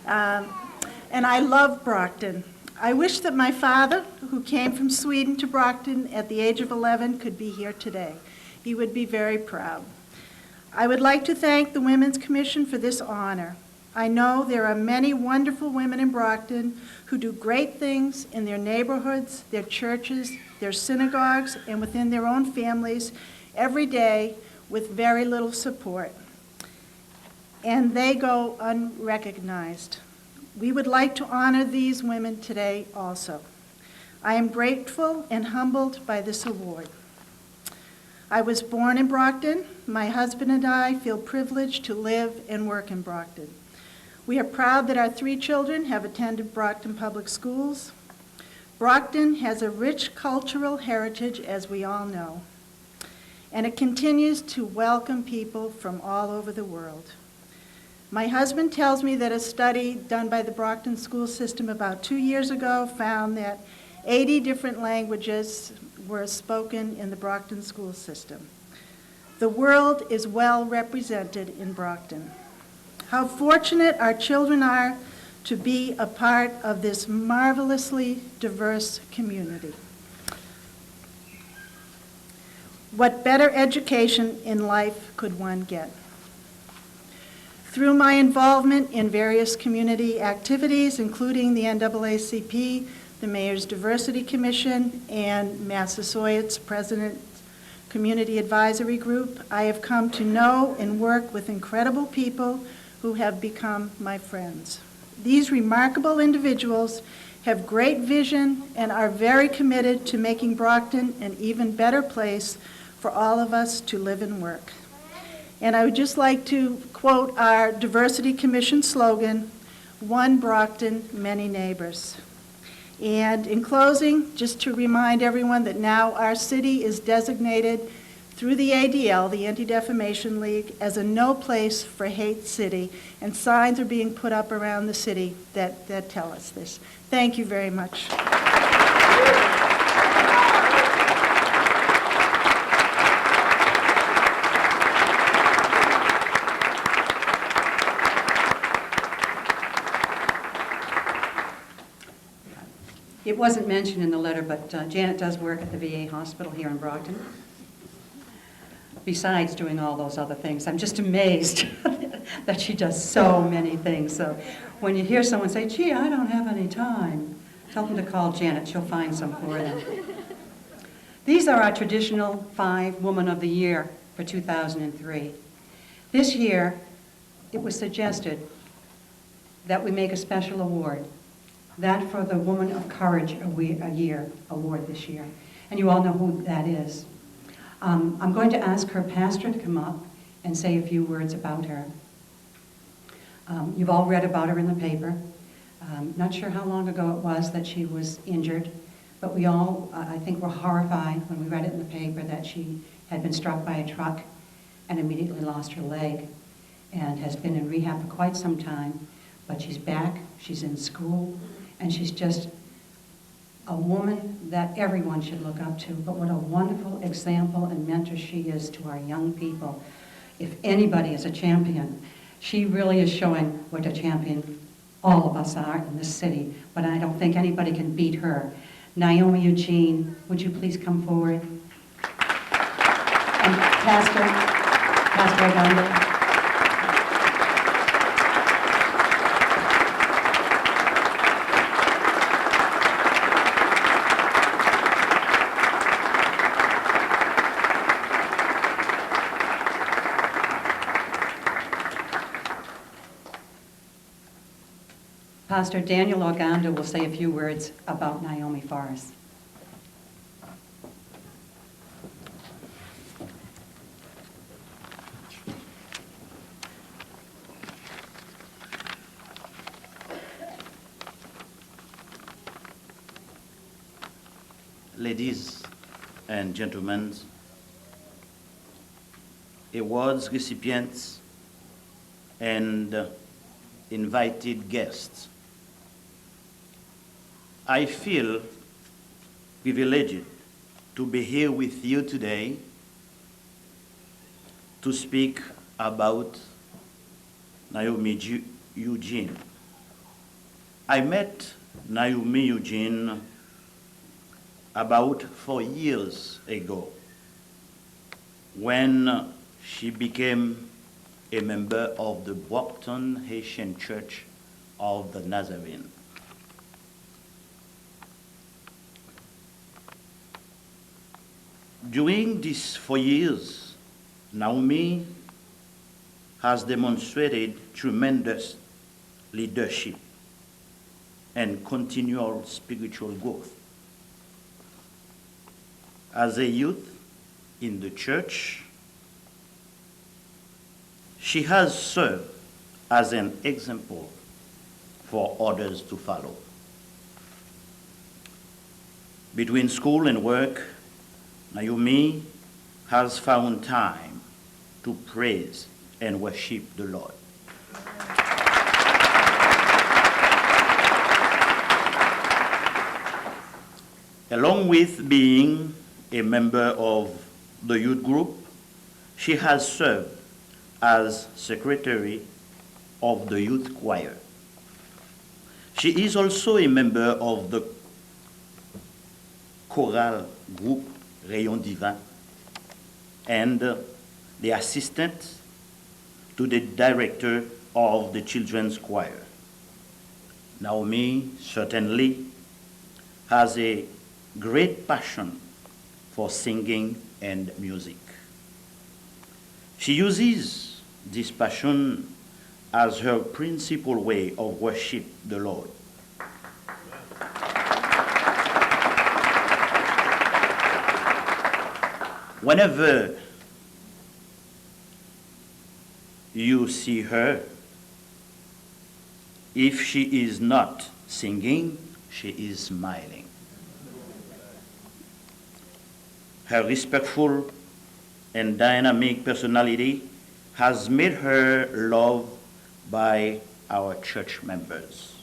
And I love Brockton. I wish that my father, who came from Sweden to Brockton at the age of 11, could be here today. He would be very proud. I would like to thank the Women's Commission for this honor. I know there are many wonderful women in Brockton who do great things in their neighborhoods, their churches, their synagogues, and within their own families every day with very little support. And they go unrecognized. We would like to honor these women today also. I am grateful and humbled by this award. I was born in Brockton. My husband and I feel privileged to live and work in Brockton. We are proud that our 3 children have attended Brockton Public Schools. Brockton has a rich cultural heritage, as we all know, and it continues to welcome people from all over the world. My husband tells me that a study done by the Brockton school system about 2 years ago found that 80 different languages were spoken in the Brockton school system. The world is well represented in Brockton. How fortunate our children are to be a part of this marvelously diverse community. What better education in life could one get? Through my involvement in various community activities, including the NAACP, the Mayor's Diversity Commission, and Massasoit's President's Community Advisory Group, I have come to know and work with incredible people who have become my friends. These remarkable individuals have great vision and are very committed to making Brockton an even better place for all of us to live and work. And I would just like to quote our Diversity Commission slogan, "One Brockton, many neighbors." And in closing, just to remind everyone that now our city is designated through the ADL, the Anti-Defamation League, as a no place for hate city, and signs are being put up around the city that tell us this. Thank you very much. It wasn't mentioned in the letter, but Janet does work at the VA hospital here in Brockton. Besides doing all those other things, I'm just amazed that she does so many things. So When you hear someone say, gee, I don't have any time, tell them to call Janet. She'll find some for them. These are our traditional 5 Women of the Year for 2003. This year, it was suggested that we make a special award, that for the Woman of Courage a Year award this year. And you all know who that is. I'm going to ask her pastor to come up and say a few words about her. You've all read about her in the paper. Not sure how long ago it was that she was injured, but we all, I think, were horrified when we read it in the paper that she had been struck by a truck and immediately lost her leg and has been in rehab for quite some time. But she's back, she's in school, and she's just a woman that everyone should look up to. But what a wonderful example and mentor she is to our young people. If anybody is a champion, she really is showing what a champion all of us are in this city, but I don't think anybody can beat her. Naomi Eugene, would you please come forward? And Pastor Ogando. Pastor Daniel Ogando will say a few words about Naomi for us. Ladies and gentlemen, awards recipients and invited guests, I feel privileged to be here with you today to speak about Naomi Eugene. I met Naomi Eugene about 4 years ago when she became a member of the Brockton Haitian Church of the Nazarene. During these 4 years, Naomi has demonstrated tremendous leadership and continual spiritual growth. As a youth in the church, she has served as an example for others to follow. Between school and work, Naomi has found time to praise and worship the Lord. Along with being a member of the youth group, she has served as secretary of the youth choir. She is also a member of the choral group Rayon Divin and the assistant to the director of the children's choir. Naomi certainly has a great passion for singing and music. She uses this passion as her principal way of worship the Lord. Whenever you see her, if she is not singing, she is smiling. Her respectful and dynamic personality has made her loved by our church members.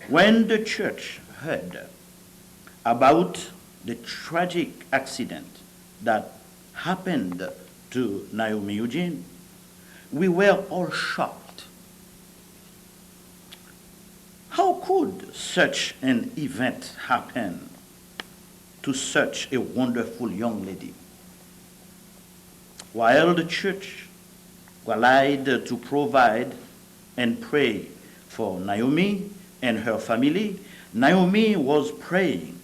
When the church heard about the tragic accident that happened to Naomi Eugene, we were all shocked. How could such an event happen to such a wonderful young lady? While the church relied to provide and pray for Naomi and her family, Naomi was praying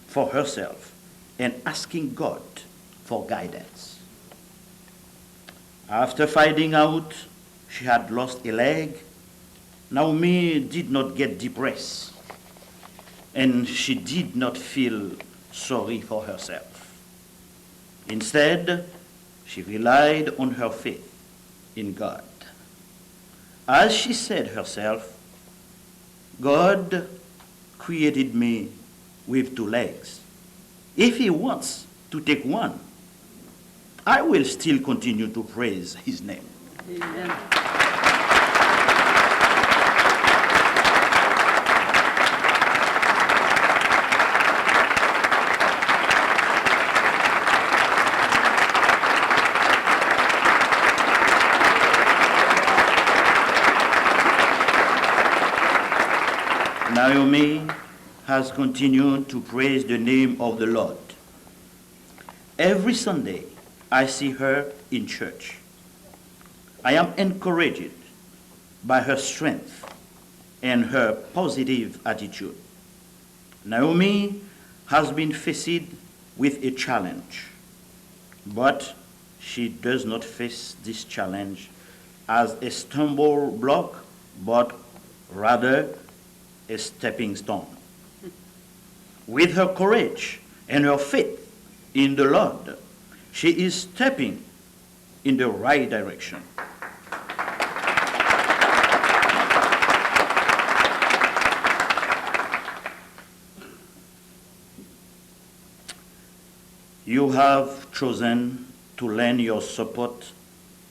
for herself and asking God for guidance. After finding out she had lost a leg, Naomi did not get depressed, and she did not feel sorry for herself. Instead, she relied on her faith in God. As she said herself, God created me with 2 legs. If he wants to take one, I will still continue to praise his name. Amen. Naomi has continued to praise the name of the Lord. Every Sunday, I see her in church. I am encouraged by her strength and her positive attitude. Naomi has been faced with a challenge, but she does not face this challenge as a stumble block, but rather a stepping stone. With her courage and her faith in the Lord, she is stepping in the right direction. You have chosen to lend your support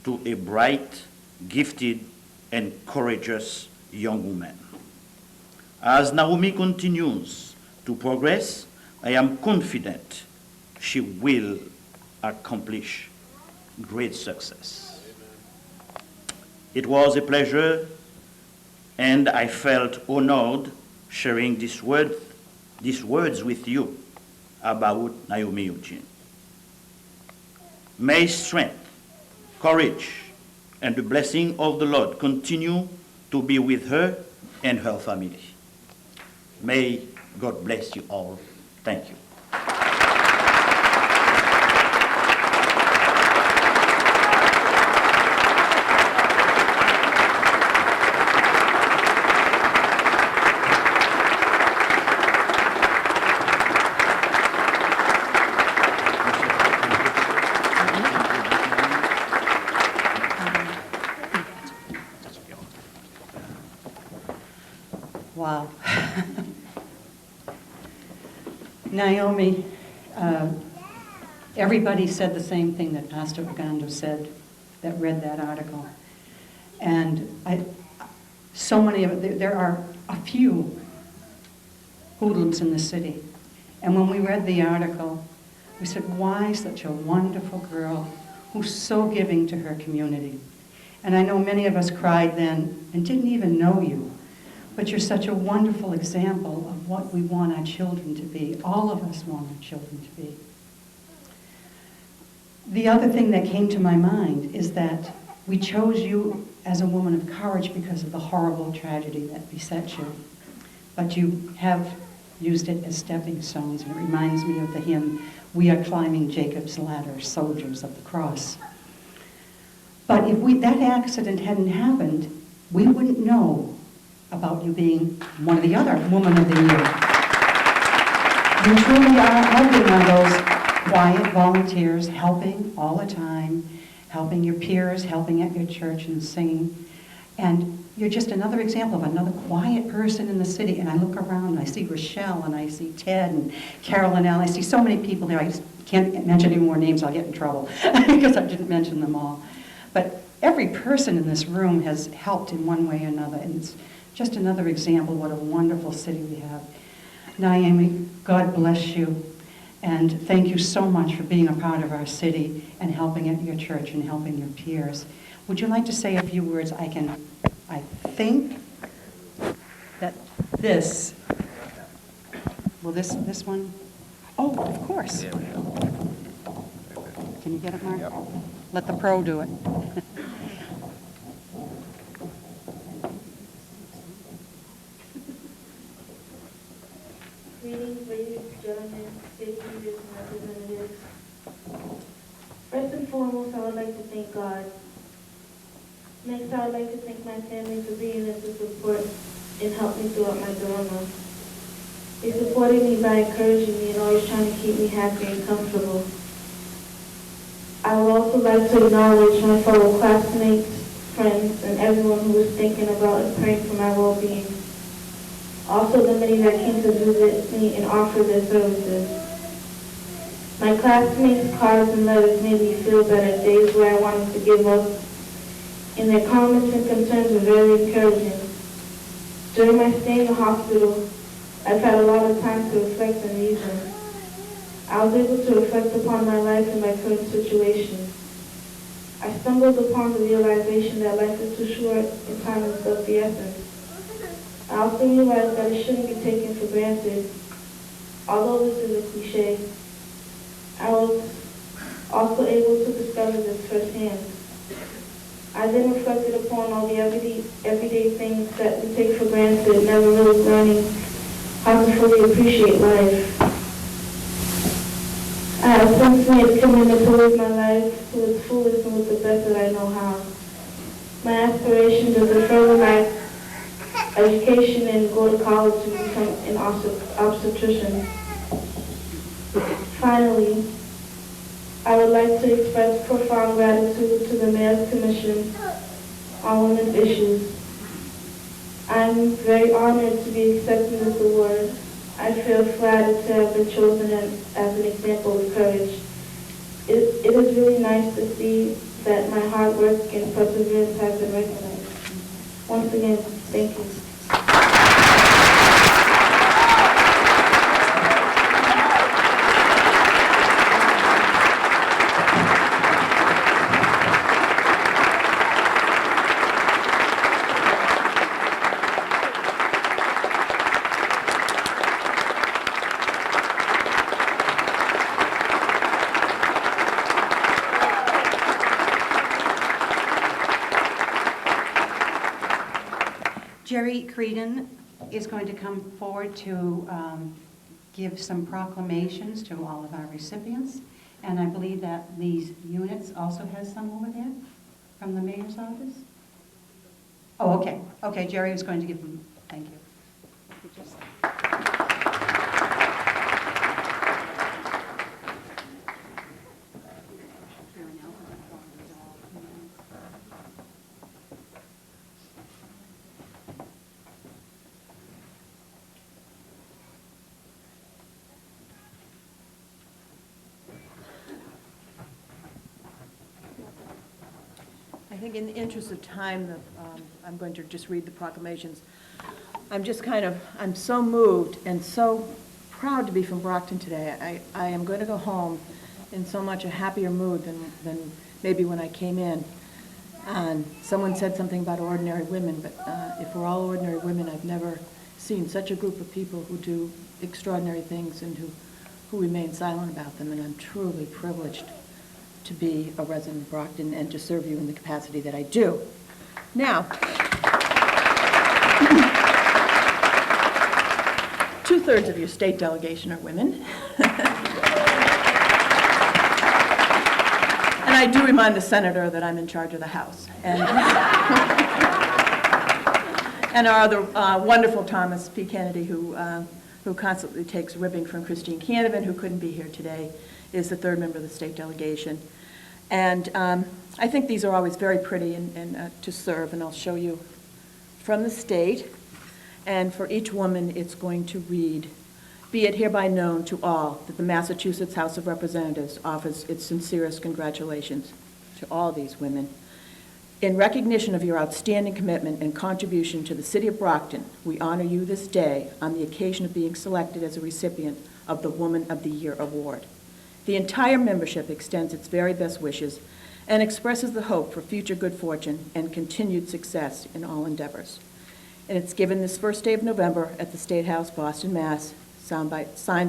to a bright, gifted, and courageous young woman. As Naomi continues to progress, I am confident she will accomplish great success. It was a pleasure, and I felt honored sharing these words with you about Naomi Eugene. May strength, courage, and the blessing of the Lord continue to be with her and her family. May God bless you all. Thank you. Wow. Naomi, everybody said the same thing that Pastor Ogando said that read that article. And so many of it, there are a few hoodlums in the city. And when we read the article, we said, why such a wonderful girl who's so giving to her community? And I know many of us cried then and didn't even know you. But you're such a wonderful example of what we want our children to be. All of us want our children to be. The other thing that came to my mind is that we chose you as a woman of courage because of the horrible tragedy that beset you. But you have used it as stepping stones, and it reminds me of the hymn, "We are climbing Jacob's ladder, soldiers of the cross." But if that accident hadn't happened, we wouldn't know about you being one of the other Woman of the Year. You truly are helping on those quiet volunteers, helping all the time, helping your peers, helping at your church and singing. And you're just another example of another quiet person in the city. And I look around and I see Rochelle and I see Ted and Carol and Al. I see so many people there. I just can't mention any more names. I'll get in trouble because I didn't mention them all. But every person in this room has helped in one way or another. And it's just another example of what a wonderful city we have. Naomi, God bless you. And thank you so much for being a part of our city and helping at your church and helping your peers. Would you like to say a few words? I think that this one? Oh, of course. Can you get it, Mark? Let the pro do it. ladies, gentlemen, state leaders, and representatives. First and foremost, I would like to thank God. Next, I would like to thank my family for being there to support and help me throughout my dilemma. They supported me by encouraging me and always trying to keep me happy and comfortable. I would also like to acknowledge my fellow classmates, friends, and everyone who was thinking about and praying for my well-being. Also the many that came to visit me and offer their services. My classmates' cards and letters made me feel better days where I wanted to give up, and their comments and concerns were very encouraging. During my stay in the hospital, I've had a lot of time to reflect and reason. I was able to reflect upon my life and my current situation. I stumbled upon the realization that life is too short and time is of the essence. I also realized that it shouldn't be taken for granted. Although this is a cliche, I was also able to discover this firsthand. I then reflected upon all the everyday things that we take for granted, never really learning how to fully appreciate life. I have since made a commitment to live my life to its fullest and with the best that I know how. My aspiration is to further my education and go to college to become an obstetrician. Finally, I would like to express profound gratitude to the Mayor's Commission on Women's Issues. I'm very honored to be accepting this award. I feel flattered to have been chosen as an example of courage. It is really nice to see that my hard work and perseverance have been recognized. Once again, thank you. Jerry Creedon is going to come forward to give some proclamations to all of our recipients. And I believe that these units also has some over there from the mayor's office. Oh, okay. Okay, Jerry is going to give them. Thank you. I think in the interest of time, I'm going to just read the proclamations. I'm so moved and so proud to be from Brockton today. I am going to go home in so much a happier mood than maybe when I came in. And someone said something about ordinary women, but if we're all ordinary women, I've never seen such a group of people who do extraordinary things and who remain silent about them, and I'm truly privileged to be a resident of Brockton and to serve you in the capacity that I do. Now, 2/3 of your state delegation are women. And I do remind the senator that I'm in charge of the House. And our other wonderful Thomas P. Kennedy, who constantly takes ribbing from Christine Canavan, who couldn't be here today, is the third member of the state delegation. And I think these are always very pretty and to serve, and I'll show you from the state. And for each woman, it's going to read, "Be it hereby known to all that the Massachusetts House of Representatives offers its sincerest congratulations to all these women. In recognition of your outstanding commitment and contribution to the city of Brockton, we honor you this day on the occasion of being selected as a recipient of the Woman of the Year Award. The entire membership extends its very best wishes and expresses the hope for future good fortune and continued success in all endeavors." And it's given this first day of November at the State House, Boston, Mass., signed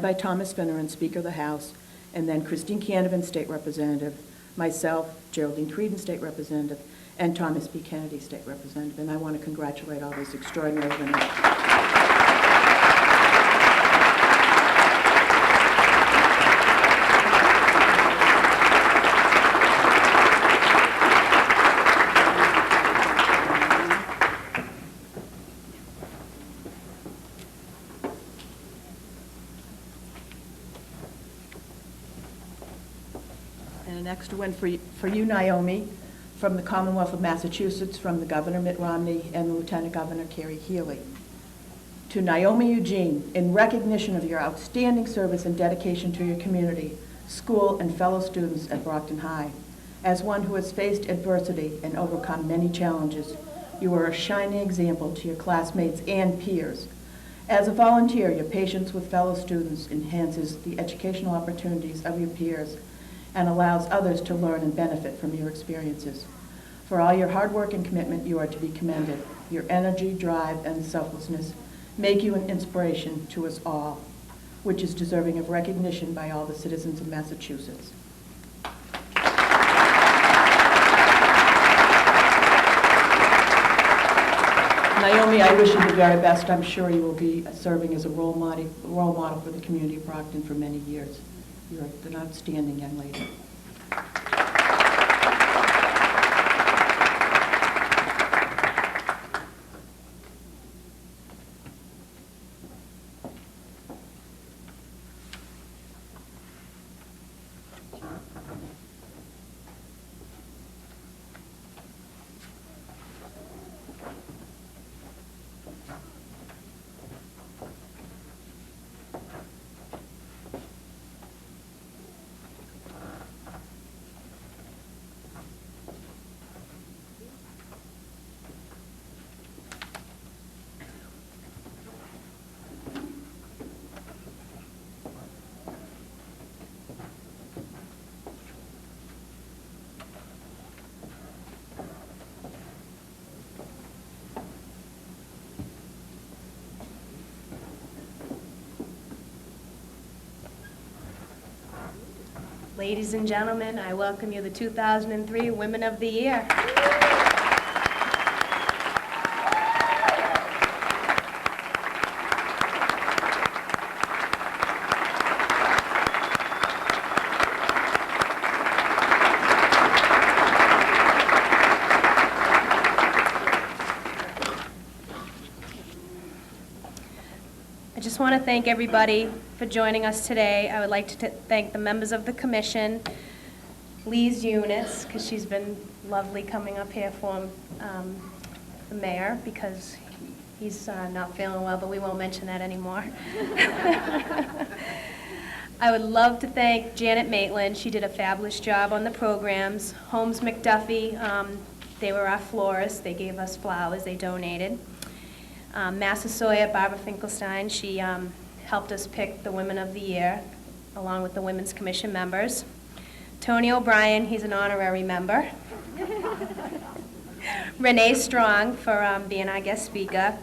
by Thomas Finneran, Speaker of the House, and then Christine Canavan, State Representative, myself, Geraldine Creedon, State Representative, and Thomas P. Kennedy, State Representative. And I want to congratulate all these extraordinary women. And an extra one for you, Naomi, from the Commonwealth of Massachusetts, from the Governor Mitt Romney and Lieutenant Governor Carrie Healy. To Naomi Eugene, in recognition of your outstanding service and dedication to your community, school, and fellow students at Brockton High. As one who has faced adversity and overcome many challenges, you are a shining example to your classmates and peers. As a volunteer, your patience with fellow students enhances the educational opportunities of your peers and allows others to learn and benefit from your experiences. For all your hard work and commitment, you are to be commended. Your energy, drive, and selflessness make you an inspiration to us all, which is deserving of recognition by all the citizens of Massachusetts. Naomi, I wish you the very best. I'm sure you will be serving as a role model for the community of Brockton for many years. You're an outstanding young lady. Ladies and gentlemen, I welcome you to the 2003 Women of the Year. I just want to thank everybody for joining us today. I would like to thank the members of the commission, Lee's Eunice, because she's been lovely coming up here for the mayor, because he's not feeling well, but we won't mention that anymore. I would love to thank Janet Maitland. She did a fabulous job on the programs. Holmes McDuffie, they were our florists. They gave us flowers. They donated. Massasoit, Barbara Finkelstein, she helped us pick the Women of the Year, along with the Women's Commission members. Tony O'Brien, he's an honorary member. Renee Strong for being our guest speaker.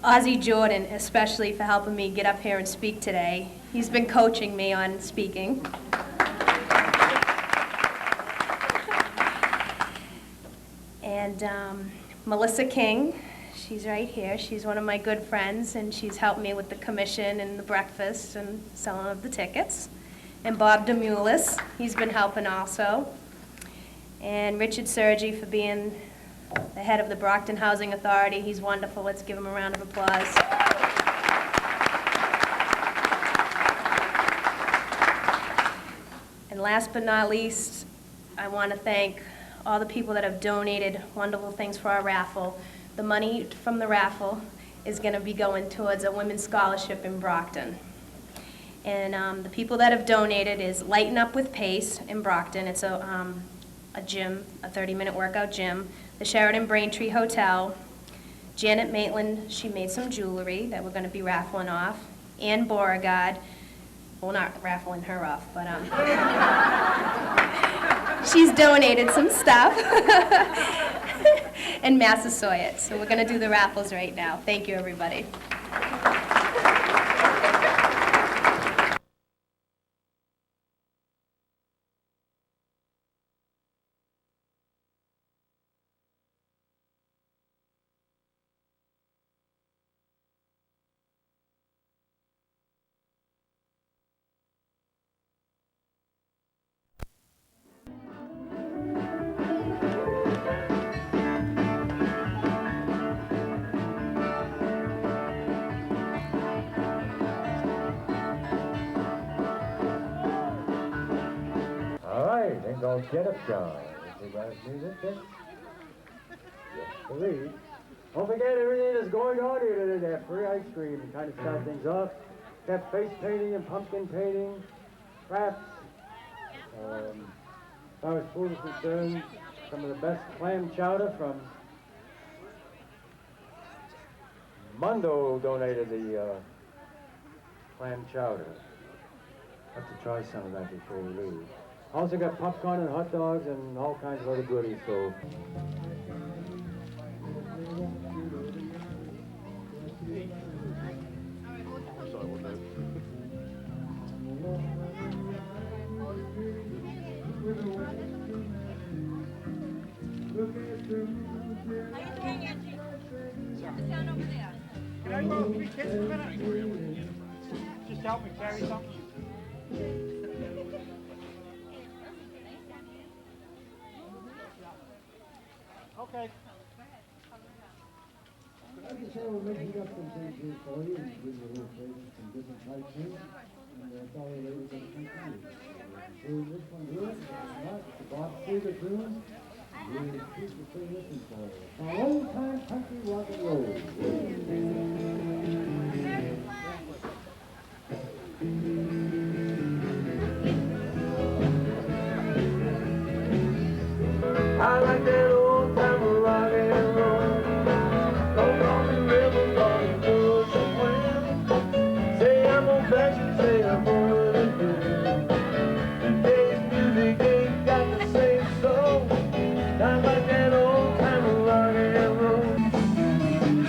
Ozzie Jordan, especially for helping me get up here and speak today. He's been coaching me on speaking. And Melissa King, she's right here. She's one of my good friends, and she's helped me with the commission and the breakfast and selling of the tickets. And Bob Demulis, he's been helping also. And Richard Sergi for being the head of the Brockton Housing Authority. He's wonderful. Let's give him a round of applause. And last but not least, I want to thank all the people that have donated wonderful things for our raffle. The money from the raffle is going to be going towards a women's scholarship in Brockton. And the people that have donated is Lighten Up with Pace in Brockton. It's a gym, a 30-minute workout gym. The Sheraton Braintree Hotel. Janet Maitland, she made some jewelry that we're going to be raffling off. Ann Beauregard, well, not raffling her off, but she's donated some stuff. And Massasoit. So we're going to do the raffles right now. Thank you, everybody. called Get Up John. You guys need it? Yes, please. Don't forget everything that's going on here today. They have free ice cream to kind of start things off. They have face painting and pumpkin painting, crafts. As far as food is concerned, some of the best clam chowder from Mundo donated the clam chowder. Have to try some of that before we leave. Also got popcorn and hot dogs and all kinds of other goodies, so. Can I borrow 3 kids a minute? Just help me carry something. Okay. I can say we're making up some things here for you, and give you a little favor, some different type things, and that's all related to the country. So this one here, the Bob Seger tune, we'll keep the thing listening for you. Our old time country rock and roll. I like that old time rock and roll. Don't call me river, call me bush and wind. Say I'm gonna bet you, say I'm gonna do. And today's music ain't got the same soul. I like that old time rock and roll.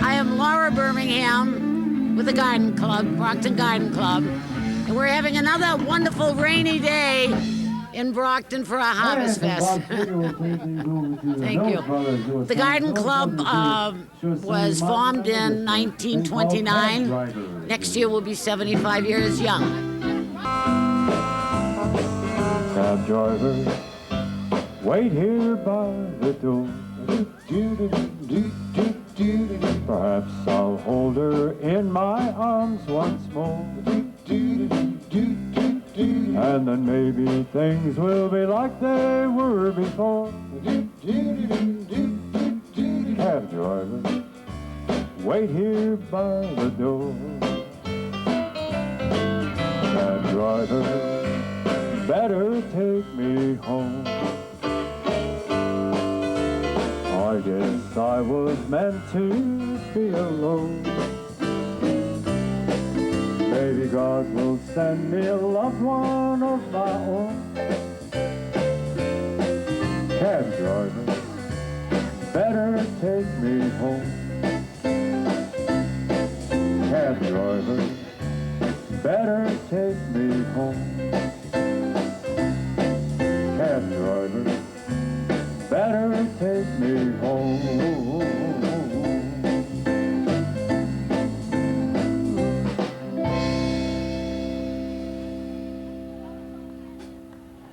I am Laura Birmingham with the Garden Club, Brockton Garden Club, and we're having another wonderful rainy day in Brockton for our Harvest Fest. Thank you. The Garden Club was formed in 1929. Next year we'll be 75 years young. Cab driver, wait here by the door. Perhaps I'll hold her in my arms once more. And then maybe things will be like they were before. Cab driver, wait here by the door. Cab driver, better take me home. I guess I was meant to be alone. Maybe God will send me a loved one of my own. Cab driver, better take me home. Cab driver, better take me home. Cab driver, better take me home.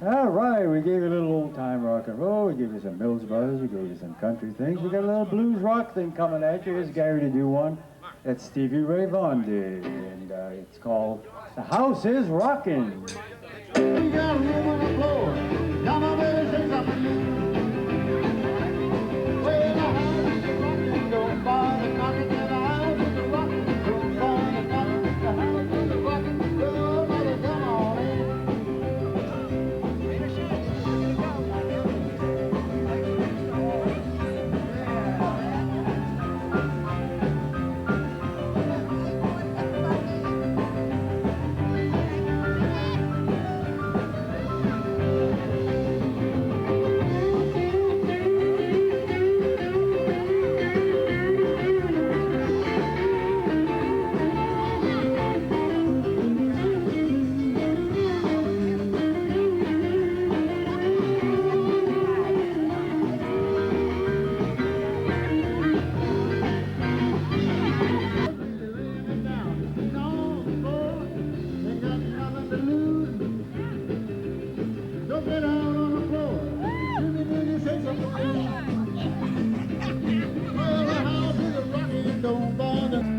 All right, we gave you a little old-time rock and roll. We gave you some Mills Brothers. We gave you some country things. We got a little blues rock thing coming at you. Here's Gary to do one. That's Stevie Ray Vaughan did, and it's called "The House Is Rockin'." We got room on the floor. Now my baby say something. Well, the house is rockin', don't bother knocking. The house is rockin', don't bother knocking. The house is rockin', don't bother come on in.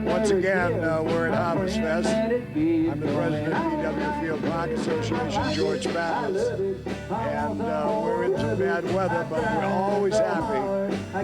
Once again, we're at Harvest Fest. I'm the president of DW Field Park Association, George Patmos. And we're into bad weather, but we're always happy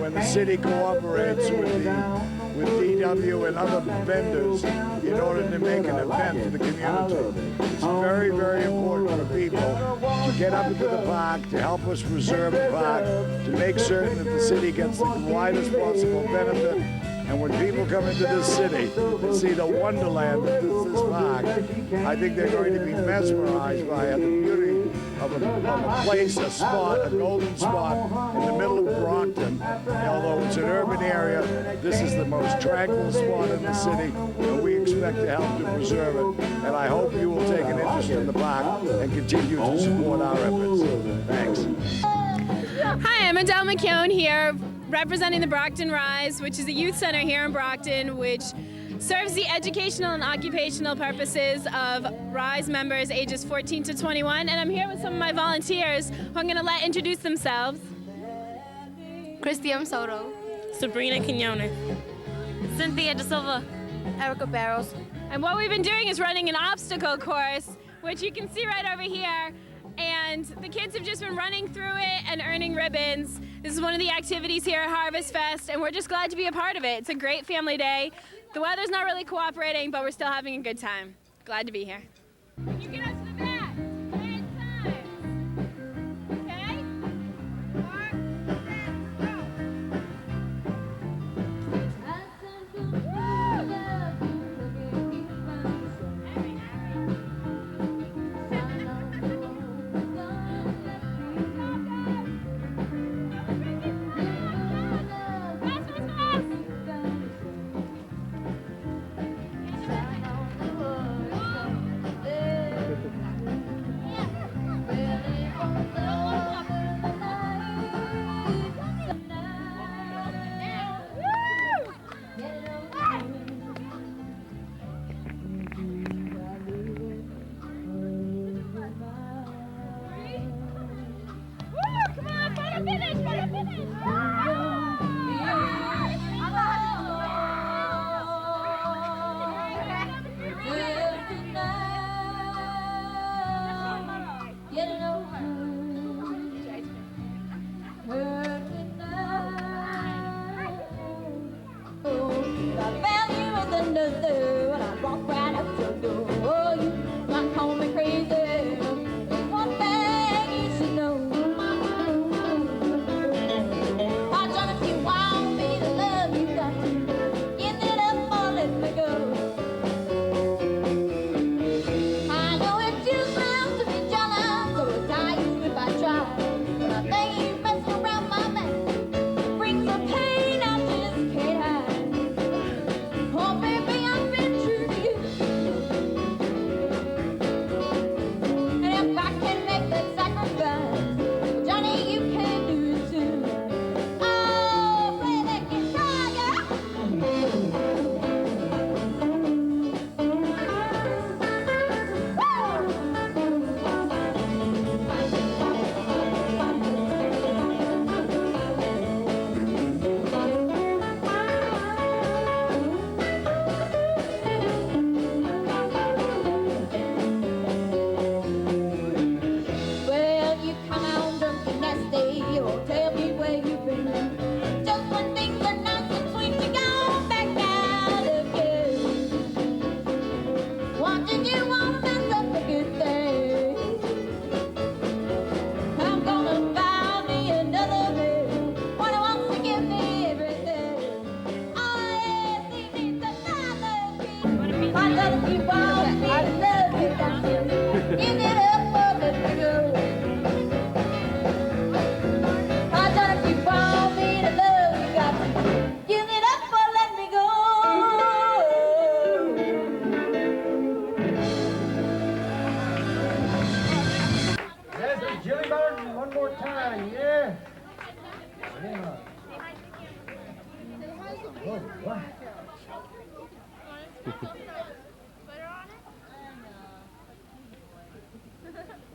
when the city cooperates with DW and other vendors in order to make an event for the community. It's very, very important for people to get up into the park, to help us preserve the park, to make certain that the city gets the widest possible benefit. And when people come into this city and see the wonderland that is this park, I think they're going to be mesmerized by it, the beauty of a place, a spot, a golden spot in the middle of Brockton. Although it's an urban area, this is the most tranquil spot in the city, and we expect to help to preserve it. And I hope you will take an interest in the park and continue to support our efforts. Thanks. Hi, I'm Adele McKeown here, representing the Brockton Rise, which is a youth center here in Brockton, which serves the educational and occupational purposes of Rise members ages 14 to 21. And I'm here with some of my volunteers who I'm going to let introduce themselves. Christian Soto. Sabrina Quinones. Cynthia De Silva. Erica Barrows. And what we've been doing is running an obstacle course, which you can see right over here. And the kids have just been running through it and earning ribbons. This is one of the activities here at Harvest Fest, and we're just glad to be a part of it. It's a great family day. The weather's not really cooperating, but we're still having a good time. Glad to be here. Can you get us to the back? 10 times. Okay? 4, 6, go.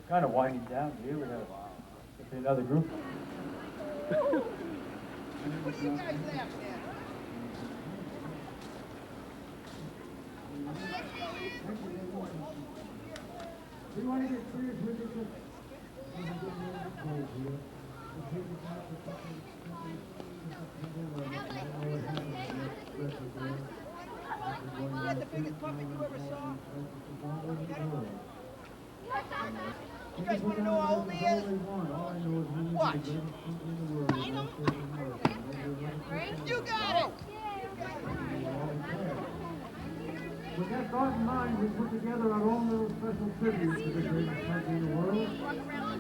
Kind of winding down here. We have another group. What do you guys laugh at? We want to get serious with it. When we get ready to close here, we'll take it back to something. You got the biggest puppet you ever saw? You guys want to know how old he is? Watch. You got it! With that thought in mind, we put together our own little special tribute to the greatest country in the world,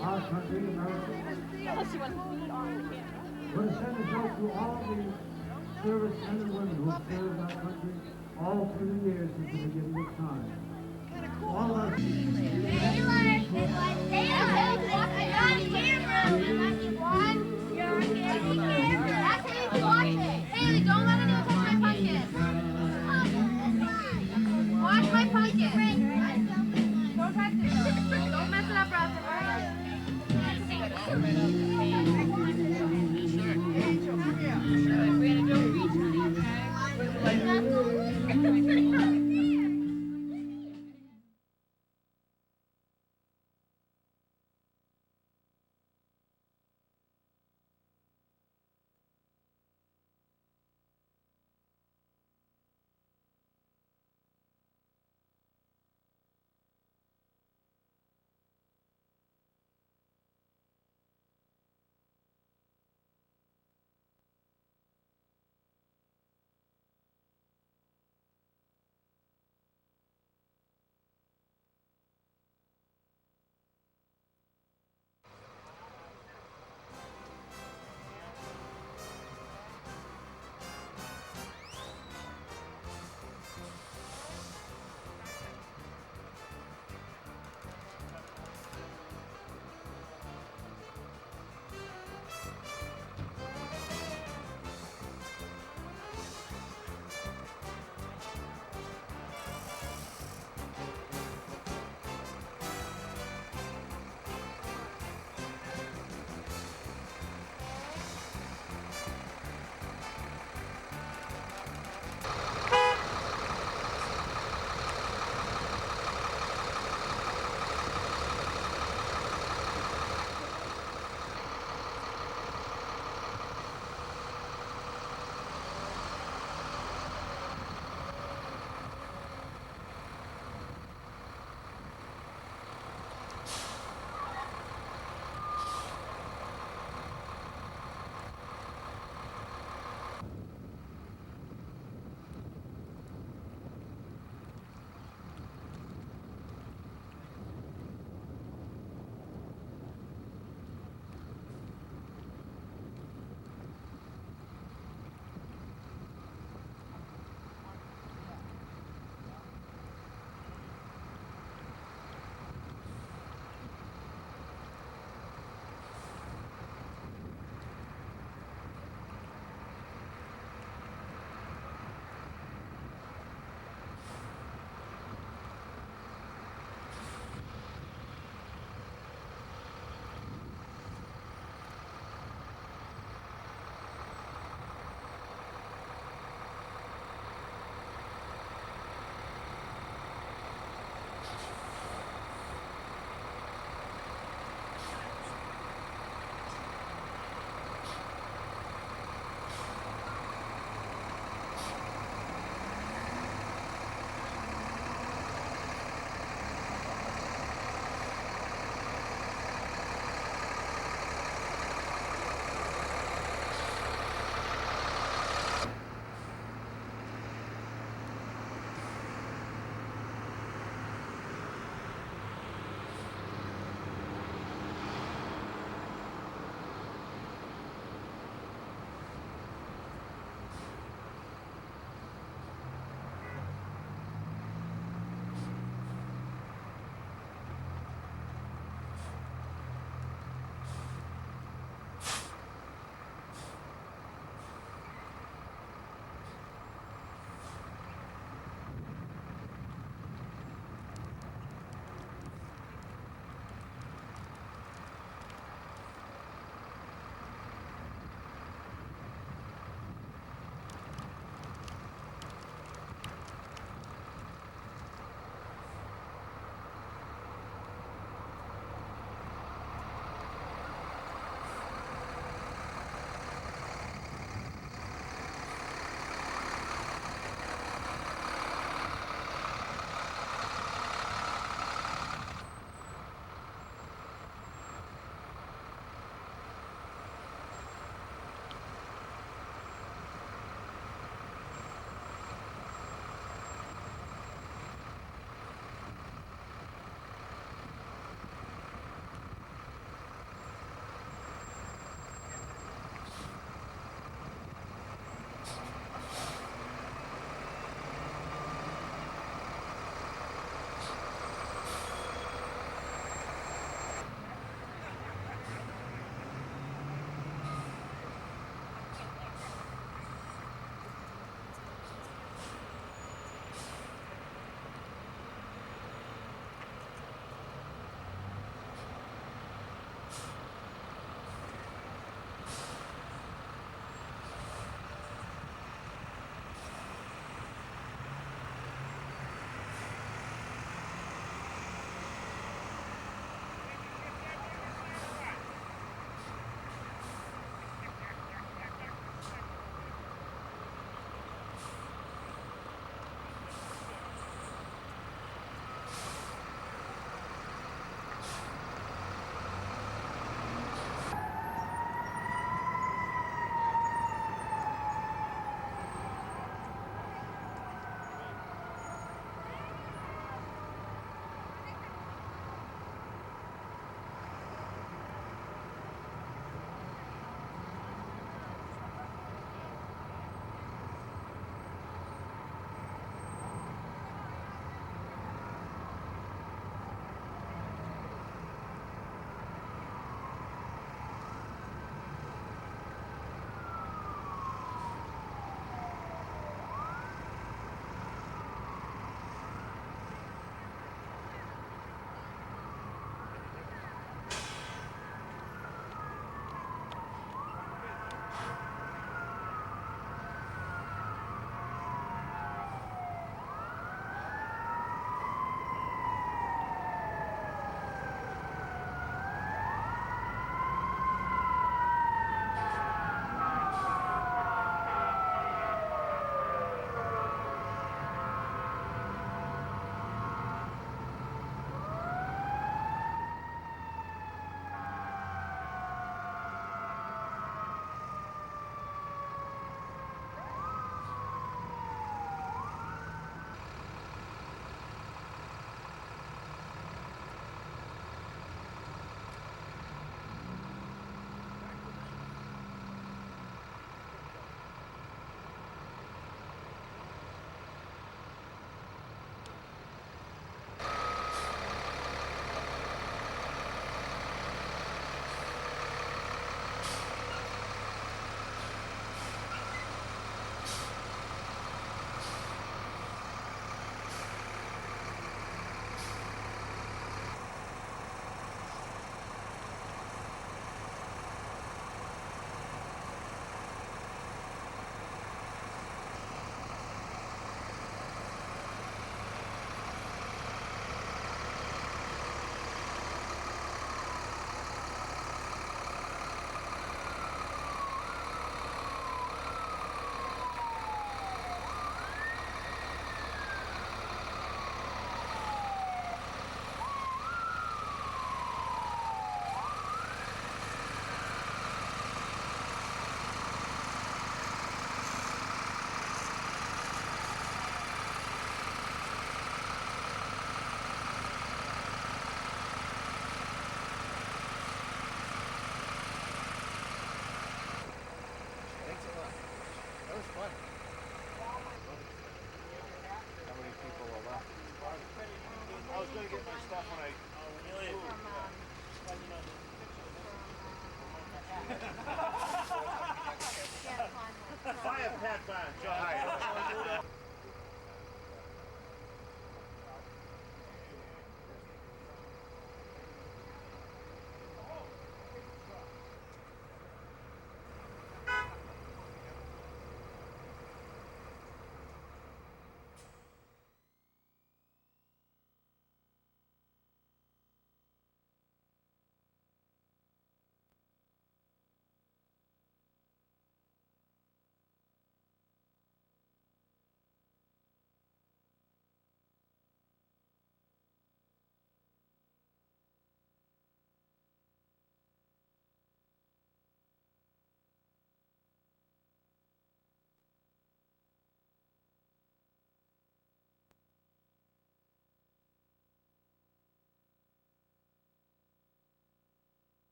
our country, America. We're to send this out to all the service men and women who have served our country all through the years since the beginning of time. All of us.